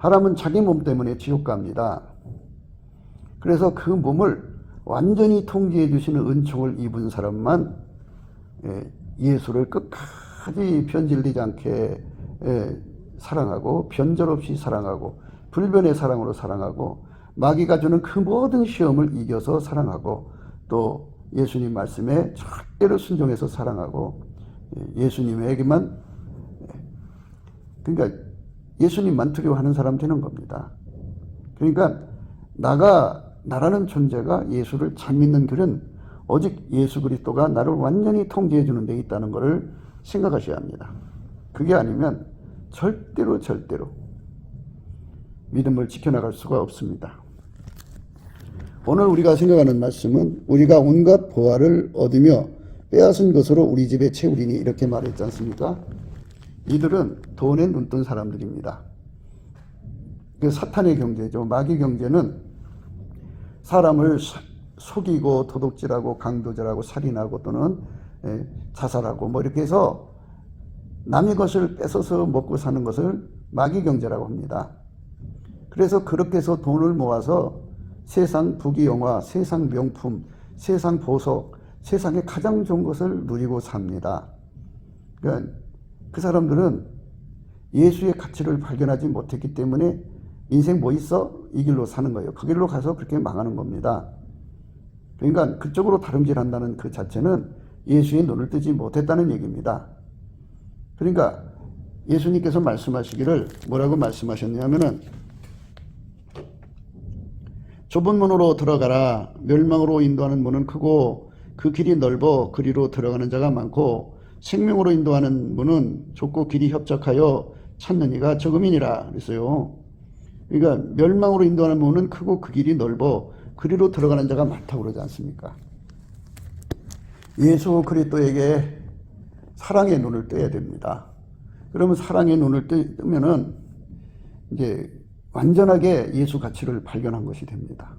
사람은 자기 몸 때문에 지옥 갑니다. 그래서 그 몸을 완전히 통제해 주시는 은총을 입은 사람만 예수를 끝까지 변질되지 않게 사랑하고 변절 없이 사랑하고 불변의 사랑으로 사랑하고 마귀가 주는 그 모든 시험을 이겨서 사랑하고 또 예수님 말씀에 절대로 순종해서 사랑하고 예수님에게만, 그러니까 예수님만 두려워하는 사람 되는 겁니다. 그러니까 나라는 존재가 예수를 잘 믿는 길은 오직 예수 그리스도가 나를 완전히 통제해 주는 데 있다는 것을 생각하셔야 합니다. 그게 아니면 절대로 믿음을 지켜나갈 수가 없습니다. 오늘 우리가 생각하는 말씀은 우리가 온갖 보화를 얻으며 빼앗은 것으로 우리 집에 채우리니 이렇게 말했지 않습니까? 이들은 돈에 눈뜬 사람들입니다. 그 사탄의 경제죠. 마귀 경제는 사람을 속이고 도둑질하고 강도질하고 살인하고 또는 자살하고 뭐 이렇게 해서 남의 것을 뺏어서 먹고 사는 것을 마귀 경제라고 합니다. 그래서 그렇게 해서 돈을 모아서 세상 부귀영화, 세상 명품, 세상 보석, 세상의 가장 좋은 것을 누리고 삽니다. 그러니까 그 사람들은 예수의 가치를 발견하지 못했기 때문에 인생 뭐 있어? 이 길로 사는 거예요. 그 길로 가서 그렇게 망하는 겁니다. 그러니까 그쪽으로 다름질한다는 그 자체는 예수의 눈을 뜨지 못했다는 얘기입니다. 그러니까 예수님께서 말씀하시기를 뭐라고 말씀하셨냐면은 좁은 문으로 들어가라. 멸망으로 인도하는 문은 크고 그 길이 넓어 그리로 들어가는 자가 많고 생명으로 인도하는 문은 좁고 길이 협착하여 찾는 이가 적음이니라 그랬어요. 그러니까 멸망으로 인도하는 문은 크고 그 길이 넓어 그리로 들어가는 자가 많다고 그러지 않습니까? 예수 그리스도에게 사랑의 눈을 떠야 됩니다. 그러면 사랑의 눈을 뜨면은 이제 완전하게 예수 가치를 발견한 것이 됩니다.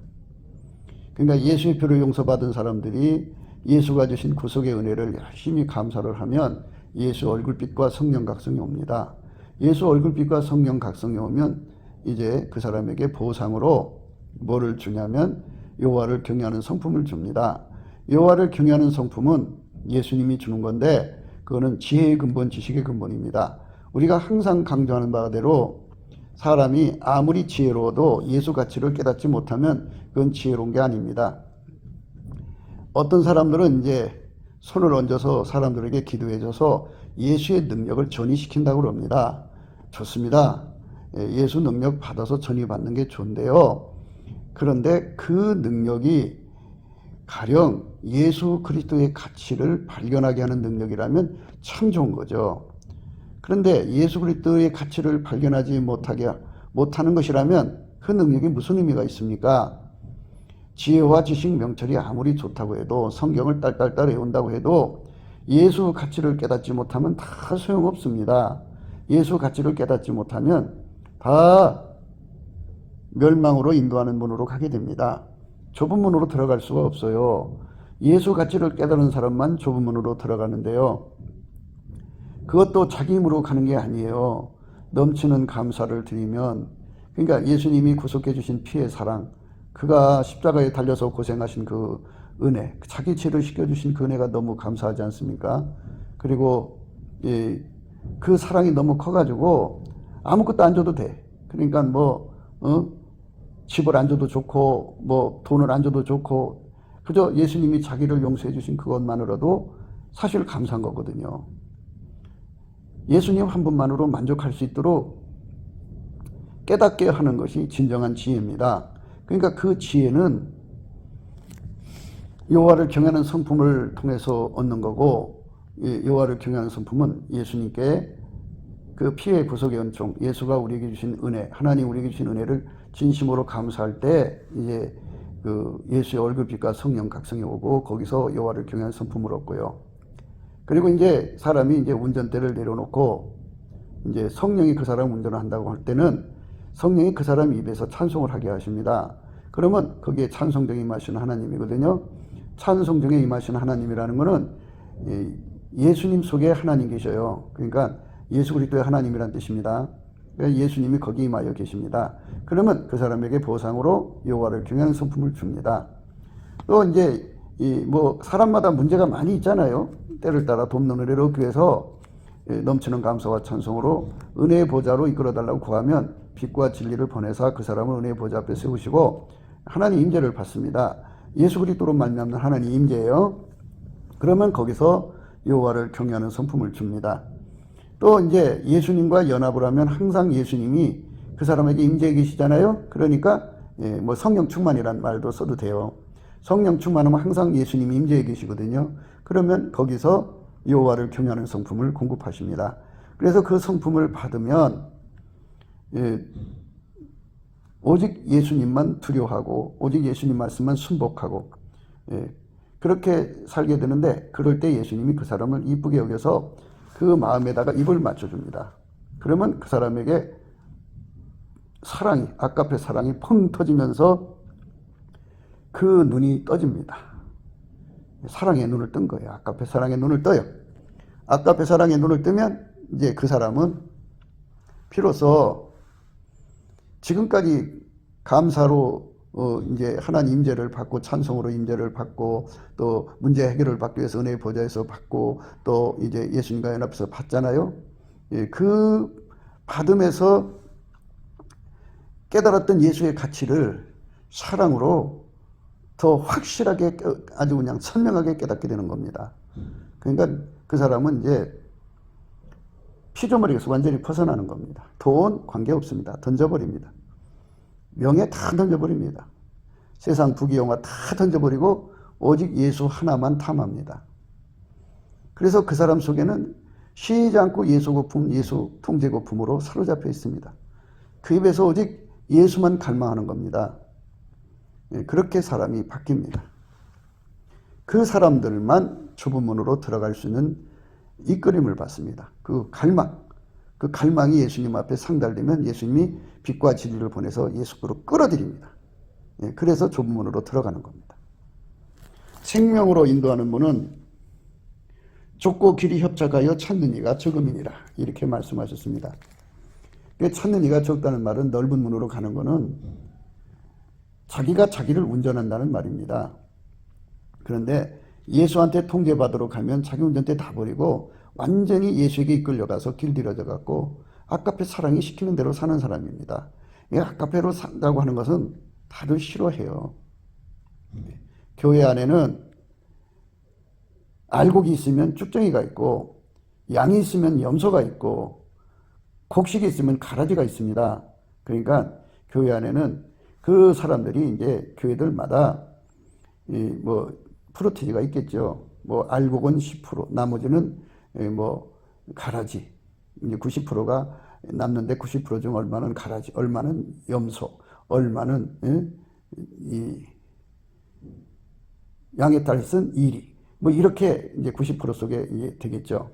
그러니까 예수의 피로 용서받은 사람들이 예수가 주신 구속의 은혜를 열심히 감사를 하면 예수 얼굴빛과 성령 각성이 옵니다. 예수 얼굴빛과 성령 각성이 오면 이제 그 사람에게 보상으로 뭐를 주냐면 여호와를 경외하는 성품을 줍니다. 여호와를 경외하는 성품은 예수님이 주는 건데 그거는 지혜의 근본, 지식의 근본입니다. 우리가 항상 강조하는 바대로 사람이 아무리 지혜로워도 예수 가치를 깨닫지 못하면 그건 지혜로운 게 아닙니다. 어떤 사람들은 이제 손을 얹어서 사람들에게 기도해줘서 예수의 능력을 전이시킨다고 합니다. 좋습니다. 예수 능력 받아서 전이받는 게 좋은데요. 그런데 그 능력이 가령 예수 그리스도의 가치를 발견하게 하는 능력이라면 참 좋은 거죠. 그런데 예수 그리스도의 가치를 발견하지 못하는 것이라면 그 능력이 무슨 의미가 있습니까? 지혜와 지식 명철이 아무리 좋다고 해도 성경을 딸딸딸 외운다고 해도 예수 가치를 깨닫지 못하면 다 소용없습니다. 예수 가치를 깨닫지 못하면 다 멸망으로 인도하는 문으로 가게 됩니다. 좁은 문으로 들어갈 수가 없어요. 예수 가치를 깨달은 사람만 좁은 문으로 들어가는데요. 그것도 자기 힘으로 가는 게 아니에요. 넘치는 감사를 드리면, 그러니까 예수님이 구속해 주신 피의 사랑, 그가 십자가에 달려서 고생하신 그 은혜, 자기 죄를 씻겨주신 그 은혜가 너무 감사하지 않습니까? 그리고 그 사랑이 너무 커가지고 아무것도 안 줘도 돼. 그러니까 집을 안 줘도 좋고 돈을 안 줘도 좋고, 그저 예수님이 자기를 용서해 주신 그것만으로도 사실 감사한 거거든요. 예수님 한 분만으로 만족할 수 있도록 깨닫게 하는 것이 진정한 지혜입니다. 그러니까 그 지혜는 여호와를 경외하는 성품을 통해서 얻는 거고, 여호와를 경외하는 성품은 예수님께 그 피의 구속의 은총, 예수가 우리에게 주신 은혜, 하나님 우리에게 주신 은혜를 진심으로 감사할 때 이제 그 예수의 얼굴빛과 성령 각성이 오고, 거기서 여호와를 경외하는 성품을 얻고요. 그리고 이제 사람이 이제 운전대를 내려놓고 이제 성령이 그 사람 운전을 한다고 할 때는 성령이 그 사람 입에서 찬송을 하게 하십니다. 그러면 거기에 찬송 중에 임하시는 하나님이거든요. 찬송 중에 임하시는 하나님이라는 것은 예수님 속에 하나님 계셔요. 그러니까 예수 그리스도의 하나님이란 뜻입니다. 예수님이 거기 임하여 계십니다. 그러면 그 사람에게 보상으로 여호와를 경외하는 성품을 줍니다. 또 이제 사람마다 문제가 많이 있잖아요. 때를 따라 돕는 은혜를 얻기 위해서 넘치는 감사와 찬송으로 은혜의 보좌로 이끌어달라고 구하면 빛과 진리를 보내사 그 사람을 은혜의 보좌 앞에 세우시고 하나님 임재를 받습니다. 예수 그리스도로 말미암는 하나님 임재예요. 그러면 거기서 여호와를 경외하는 성품을 줍니다. 또 이제 예수님과 연합을 하면 항상 예수님이 그 사람에게 임재해 계시잖아요. 그러니까 성령 충만이란 말도 써도 돼요. 성령 충만하면 항상 예수님이 임재해 계시거든요. 그러면 거기서 여호와를 경외하는 성품을 공급하십니다. 그래서 그 성품을 받으면 오직 예수님만 두려워하고 오직 예수님 말씀만 순복하고 그렇게 살게 되는데, 그럴 때 예수님이 그 사람을 이쁘게 여겨서 그 마음에다가 입을 맞춰줍니다. 그러면 그 사람에게 사랑이, 아까페 사랑이 펑 터지면서 그 눈이 떠집니다. 사랑의 눈을 뜬 거예요. 아까페 사랑의 눈을 떠요. 아까페 사랑의 눈을 뜨면 이제 그 사람은 비로소 지금까지 감사로 이제 하나님 임재를 받고 찬송으로 임재를 받고 또 문제 해결을 받기 위해서 은혜의 보좌에서 받고 또 이제 예수님과 연합해서 받잖아요. 그 받음에서 깨달았던 예수의 가치를 사랑으로 더 확실하게 아주 그냥 선명하게 깨닫게 되는 겁니다. 그러니까 그 사람은 이제 피조물에서 완전히 벗어나는 겁니다. 돈 관계없습니다. 던져버립니다. 명예 다 던져버립니다. 세상 부귀영화 다 던져버리고 오직 예수 하나만 탐합니다. 그래서 그 사람 속에는 쉬지 않고 예수 고품, 예수 통제 고품으로 사로잡혀 있습니다. 그 입에서 오직 예수만 갈망하는 겁니다. 그렇게 사람이 바뀝니다. 그 사람들만 좁은 문으로 들어갈 수 있는 이끌림을 받습니다. 그 갈망이 예수님 앞에 상달되면 예수님이 빛과 진리를 보내서 예수께로 끌어들입니다. 그래서 좁은 문으로 들어가는 겁니다. 생명으로 인도하는 문은 좁고 길이 협착하여 찾는 이가 적음이니라, 이렇게 말씀하셨습니다. 찾는 이가 적다는 말은 넓은 문으로 가는 것은 자기가 자기를 운전한다는 말입니다. 그런데 예수한테 통제받으러 가면 자기 운전대 다 버리고 완전히 예수에게 이끌려가서 길들여져 갖고 아까페 사랑이 시키는 대로 사는 사람입니다. 아까페로 산다고 하는 것은 다들 싫어해요. 교회 안에는 알곡이 있으면 쭉정이가 있고, 양이 있으면 염소가 있고, 곡식이 있으면 가라지가 있습니다. 그러니까 교회 안에는 그 사람들이 이제 교회들마다 프로티지가 있겠죠. 알곡은 10%, 나머지는 가라지. 이제 90%가 남는데 90% 중 얼마는 가라지, 얼마는 염소, 얼마는 이 양의 딸 쓴 이리. 이렇게 이제 90% 속에 이게 되겠죠.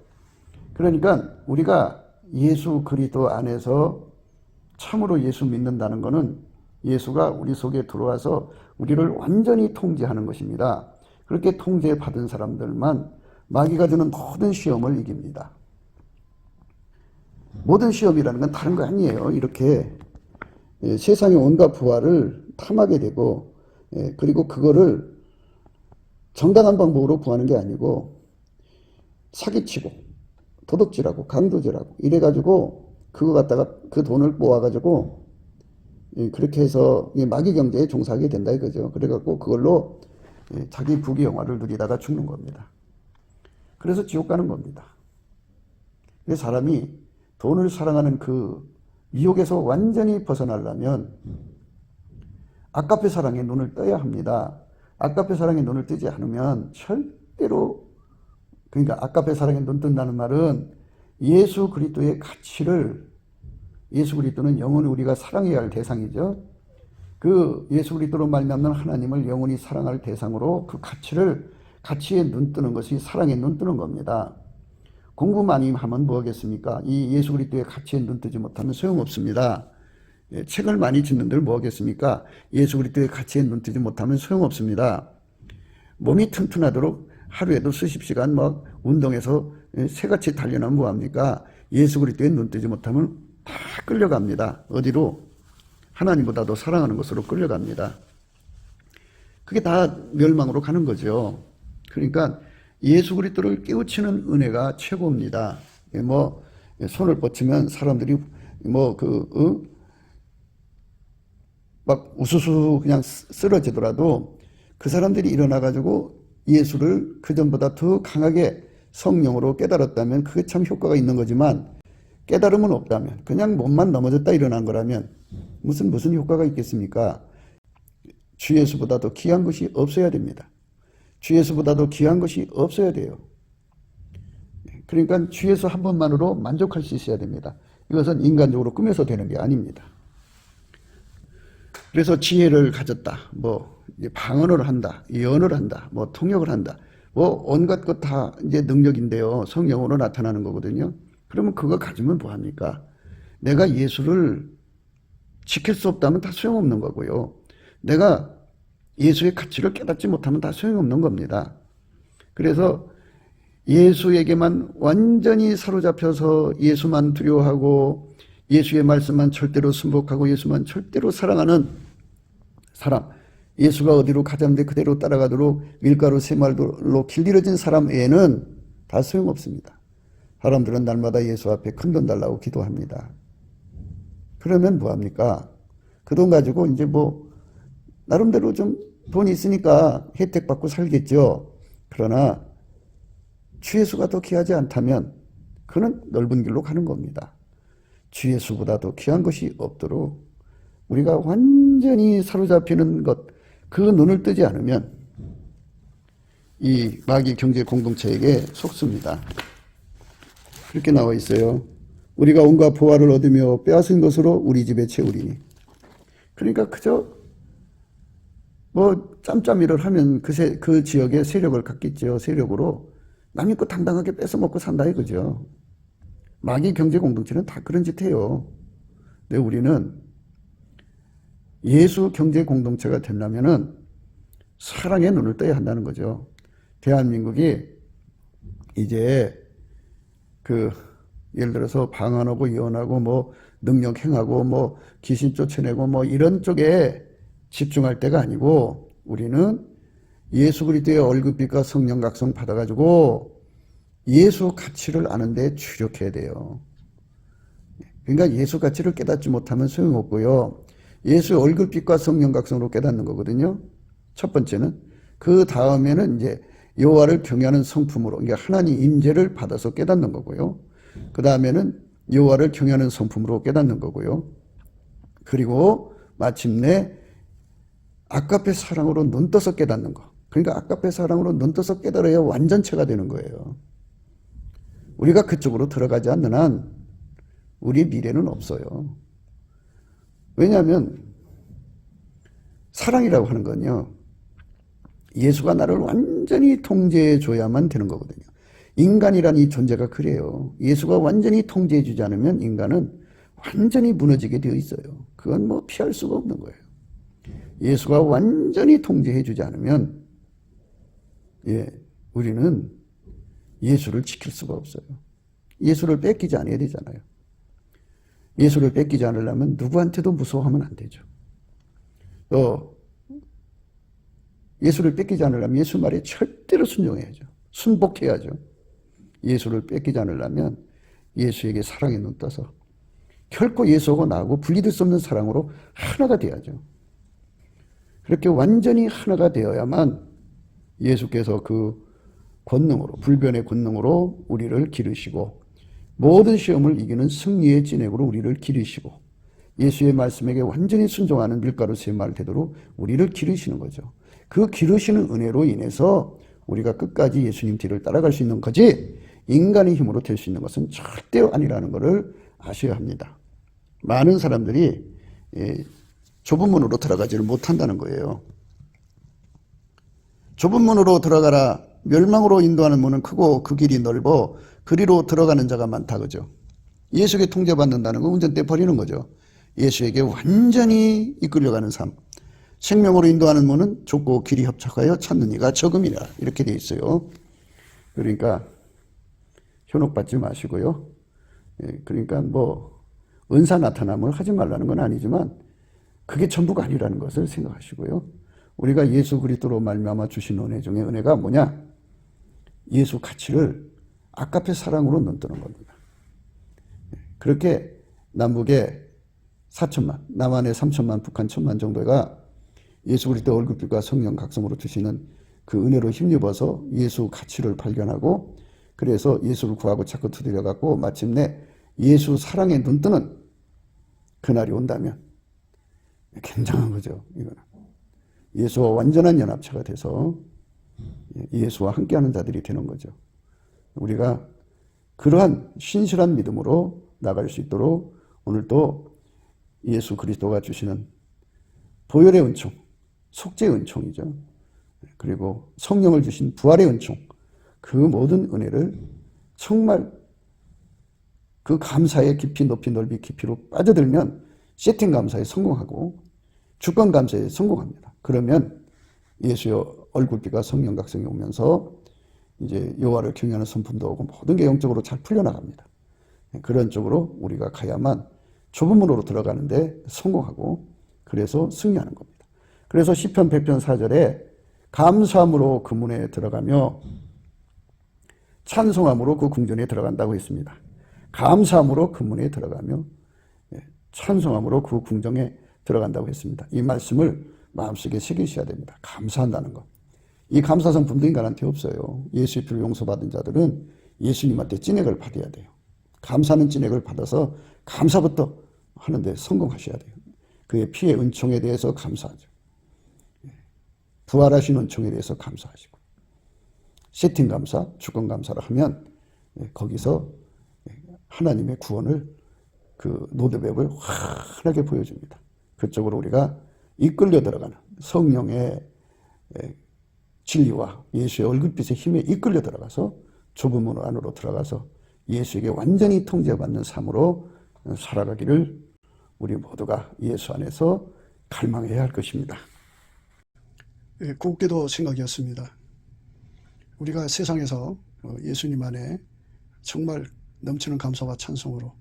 그러니까 우리가 예수 그리스도 안에서 참으로 예수 믿는다는 것은 예수가 우리 속에 들어와서 우리를 완전히 통제하는 것입니다. 그렇게 통제받은 사람들만 마귀가 주는 모든 시험을 이깁니다. 모든 시험이라는 건 다른 거 아니에요. 이렇게 세상의 온갖 부활을 탐하게 되고, 그리고 그거를 정당한 방법으로 구하는 게 아니고 사기치고 도둑질하고 강도질하고 이래가지고 그거 갖다가 그 돈을 모아가지고 그렇게 해서 마귀 경제에 종사하게 된다 이거죠. 그래갖고 그걸로 자기 부귀영화를 누리다가 죽는 겁니다. 그래서 지옥 가는 겁니다. 그래서 사람이 돈을 사랑하는 그 유혹에서 완전히 벗어나려면 아까페 사랑에 눈을 떠야 합니다. 아까페 사랑에 눈을 뜨지 않으면 절대로, 그러니까 아까페 사랑에 눈 뜬다는 말은 예수 그리스도의 가치를, 예수 그리스도는 영원히 우리가 사랑해야 할 대상이죠. 그 예수 그리스도로 말미암는 하나님을 영원히 사랑할 대상으로 그 가치에 눈 뜨는 것이 사랑에 눈 뜨는 겁니다. 공부 많이 하면 뭐 하겠습니까? 이 예수 그리스도의 가치에 눈 뜨지 못하면 소용없습니다. 책을 많이 짓는들 뭐 하겠습니까? 예수 그리스도의 가치에 눈 뜨지 못하면 소용없습니다. 몸이 튼튼하도록 하루에도 수십 시간 막 운동해서 새같이 달려나면 뭐합니까? 예수 그리스도에 눈 뜨지 못하면 다 끌려갑니다. 어디로? 하나님보다도 사랑하는 것으로 끌려갑니다. 그게 다 멸망으로 가는 거죠. 그러니까 예수 그리스도를 깨우치는 은혜가 최고입니다. 뭐 손을 뻗치면 사람들이 막 우수수 그냥 쓰러지더라도 그 사람들이 일어나가지고 예수를 그전보다 더 강하게 성령으로 깨달았다면 그게 참 효과가 있는 거지만, 깨달음은 없다면, 그냥 몸만 넘어졌다 일어난 거라면 무슨 효과가 있겠습니까? 주 예수보다도 귀한 것이 없어야 됩니다. 주 예수보다도 귀한 것이 없어야 돼요. 그러니까 주 예수 한 번만으로 만족할 수 있어야 됩니다. 이것은 인간적으로 꾸며서 되는 게 아닙니다. 그래서 지혜를 가졌다, 방언을 한다, 예언을 한다, 통역을 한다, 온갖 것 다 이제 능력인데요. 성령으로 나타나는 거거든요. 그러면 그거 가지면 뭐합니까? 내가 예수를 지킬 수 없다면 다 소용없는 거고요. 내가 예수의 가치를 깨닫지 못하면 다 소용없는 겁니다. 그래서 예수에게만 완전히 사로잡혀서 예수만 두려워하고 예수의 말씀만 절대로 순복하고 예수만 절대로 사랑하는 사람, 예수가 어디로 가자는데 그대로 따라가도록 밀가루 새말로 길들여진 사람 외에는 다 소용없습니다. 사람들은 날마다 예수 앞에 큰돈 달라고 기도합니다. 그러면 뭐합니까? 그 돈 가지고 이제 나름대로 좀 돈이 있으니까 혜택 받고 살겠죠. 그러나 주 예수가 더 귀하지 않다면 그는 넓은 길로 가는 겁니다. 주 예수보다도 귀한 것이 없도록 우리가 완전히 사로잡히는 것, 그 눈을 뜨지 않으면 이 마귀 경제 공동체에게 속습니다. 그렇게 나와 있어요. 우리가 온갖 보화를 얻으며 빼앗은 것으로 우리 집에 채우리니. 그러니까 그저 짬짬 일을 하면 그 지역에 세력을 갖겠죠. 세력으로 남의 거 당당하게 뺏어 먹고 산다 이거죠. 마귀 경제 공동체는 다 그런 짓 해요. 근데 우리는 예수 경제 공동체가 되려면은 사랑의 눈을 떠야 한다는 거죠. 대한민국이 이제 예를 들어서 방언하고 예언하고 능력 행하고 귀신 쫓아내고 이런 쪽에 집중할 때가 아니고, 우리는 예수 그리스도의 얼굴빛과 성령 각성 받아가지고 예수 가치를 아는 데 주력해야 돼요. 그러니까 예수 가치를 깨닫지 못하면 소용없고요. 예수의 얼굴빛과 성령 각성으로 깨닫는 거거든요. 첫 번째는. 그 다음에는 이제 여호와를 경외하는 성품으로, 그러니까 하나님 임재를 받아서 깨닫는 거고요. 그 다음에는 여호와를 경외하는 성품으로 깨닫는 거고요. 그리고 마침내 아까페 사랑으로 눈 떠서 깨닫는 거. 그러니까 아까페 사랑으로 눈 떠서 깨달아야 완전체가 되는 거예요. 우리가 그쪽으로 들어가지 않는 한 우리 미래는 없어요. 왜냐하면 사랑이라고 하는 건요, 예수가 나를 완전히 통제해 줘야만 되는 거거든요. 인간이란 이 존재가 그래요. 예수가 완전히 통제해 주지 않으면 인간은 완전히 무너지게 되어 있어요. 그건 피할 수가 없는 거예요. 예수가 완전히 통제해 주지 않으면 우리는 예수를 지킬 수가 없어요. 예수를 뺏기지 않아야 되잖아요. 예수를 뺏기지 않으려면 누구한테도 무서워하면 안 되죠. 또 예수를 뺏기지 않으려면 예수 말에 절대로 순종해야죠. 순복해야죠. 예수를 뺏기지 않으려면 예수에게 사랑의 눈 떠서 결코 예수하고 나하고 분리될 수 없는 사랑으로 하나가 돼야죠. 그렇게 완전히 하나가 되어야만 예수께서 그 권능으로, 불변의 권능으로 우리를 기르시고 모든 시험을 이기는 승리의 진액으로 우리를 기르시고 예수의 말씀에게 완전히 순종하는 밀가루 쇠말 되도록 우리를 기르시는 거죠. 그 기르시는 은혜로 인해서 우리가 끝까지 예수님 뒤를 따라갈 수 있는 거지 인간의 힘으로 될 수 있는 것은 절대로 아니라는 것을 아셔야 합니다. 많은 사람들이 좁은 문으로 들어가지를 못한다는 거예요. 좁은 문으로 들어가라. 멸망으로 인도하는 문은 크고 그 길이 넓어 그리로 들어가는 자가 많다 그죠. 예수에게 통제받는다는 건 운전대 버리는 거죠. 예수에게 완전히 이끌려가는 삶. 생명으로 인도하는 문은 좁고 길이 협착하여 찾는 이가 적음이라 이렇게 돼 있어요. 그러니까 현혹받지 마시고요. 그러니까 뭐 은사 나타남을 하지 말라는 건 아니지만 그게 전부가 아니라는 것을 생각하시고요. 우리가 예수 그리스도로 말미암아 주신 은혜 중에 은혜가 뭐냐? 예수 가치를 아까페 사랑으로 눈뜨는 겁니다. 그렇게 남북에 4천만, 남한에 3천만, 북한 1천만 정도가 예수 그리스도 얼굴빛과 성령 각성으로 주시는 그 은혜로 힘입어서 예수 가치를 발견하고 그래서 예수를 구하고 자꾸 두드려갖고 마침내 예수 사랑에 눈뜨는 그날이 온다면 굉장한 거죠. 이거는 예수와 완전한 연합체가 돼서 예수와 함께하는 자들이 되는 거죠. 우리가 그러한 신실한 믿음으로 나갈 수 있도록 오늘도 예수 그리스도가 주시는 보혈의 은총, 속죄의 은총이죠. 그리고 성령을 주신 부활의 은총, 그 모든 은혜를 정말 그 감사의 깊이 높이 넓이 깊이로 빠져들면 세팅 감사에 성공하고 주권 감사에 성공합니다. 그러면 예수의 얼굴빛과 성령 각성이 오면서 이제 여호와를 경외하는 성품도 오고 모든 게 영적으로 잘 풀려나갑니다. 그런 쪽으로 우리가 가야만 좁은 문으로 들어가는데 성공하고 그래서 승리하는 겁니다. 그래서 시편 100편 4절에 감사함으로 그 문에 들어가며 찬송함으로 그 궁전에 들어간다고 했습니다. 감사함으로 그 문에 들어가며 찬송함으로 그 궁정에 들어간다고 했습니다. 이 말씀을 마음속에 새기셔야 됩니다. 감사한다는 것. 이 감사 성품도 인간한테 없어요. 예수의 피로 용서받은 자들은 예수님한테 찐액을 받아야 돼요. 감사는 찐액을 받아서 감사부터 하는데 성공하셔야 돼요. 그의 피의 은총에 대해서 감사하죠. 부활하신 은총에 대해서 감사하시고 세팅 감사, 주권 감사를 하면 거기서 하나님의 구원을 그 로드맵을 환하게 보여줍니다. 그쪽으로 우리가 이끌려 들어가는 성령의 진리와 예수의 얼굴빛의 힘에 이끌려 들어가서 좁은 문 안으로 들어가서 예수에게 완전히 통제받는 삶으로 살아가기를 우리 모두가 예수 안에서 갈망해야 할 것입니다. 곱게도 생각이었습니다. 우리가 세상에서 예수님 안에 정말 넘치는 감사와 찬송으로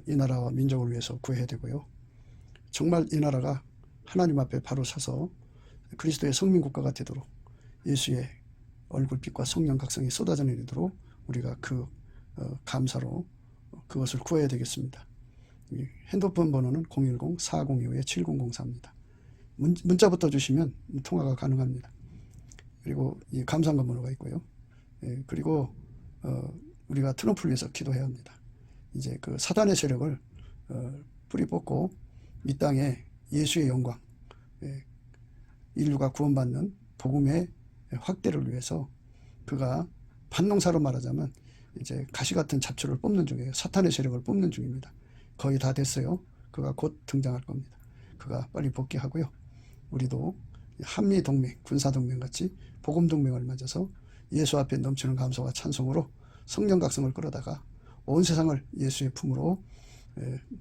이 나라와 민족을 위해서 구해야 되고요. 정말 이 나라가 하나님 앞에 바로 서서 그리스도의 성민국가가 되도록 예수의 얼굴빛과 성령 각성이 쏟아져 내리도록 우리가 그 감사로 그것을 구해야 되겠습니다. 핸드폰 번호는 010-4025-7004입니다. 문자부터 주시면 통화가 가능합니다. 그리고 이 감사한 번호가 있고요. 그리고 우리가 트럼프를 위해서 기도해야 합니다. 이제 그 사단의 세력을 뿌리 뽑고 이 땅에 예수의 영광, 인류가 구원받는 복음의 확대를 위해서 그가 반농사로 말하자면 이제 가시 같은 잡초를 뽑는 중이에요. 사탄의 세력을 뽑는 중입니다. 거의 다 됐어요. 그가 곧 등장할 겁니다. 그가 빨리 복귀하고요. 우리도 한미동맹, 군사동맹 같이 복음동맹을 맺어서 예수 앞에 넘치는 감사와 찬송으로 성령 각성을 끌어다가 온 세상을 예수의 품으로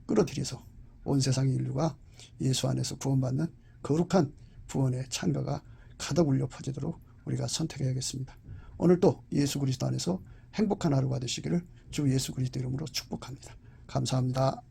끌어들여서 온 세상의 인류가 예수 안에서 구원받는 거룩한 구원의 찬가가 가득 울려 퍼지도록 우리가 선택해야겠습니다. 오늘도 예수 그리스도 안에서 행복한 하루가 되시기를 주 예수 그리스도 이름으로 축복합니다. 감사합니다.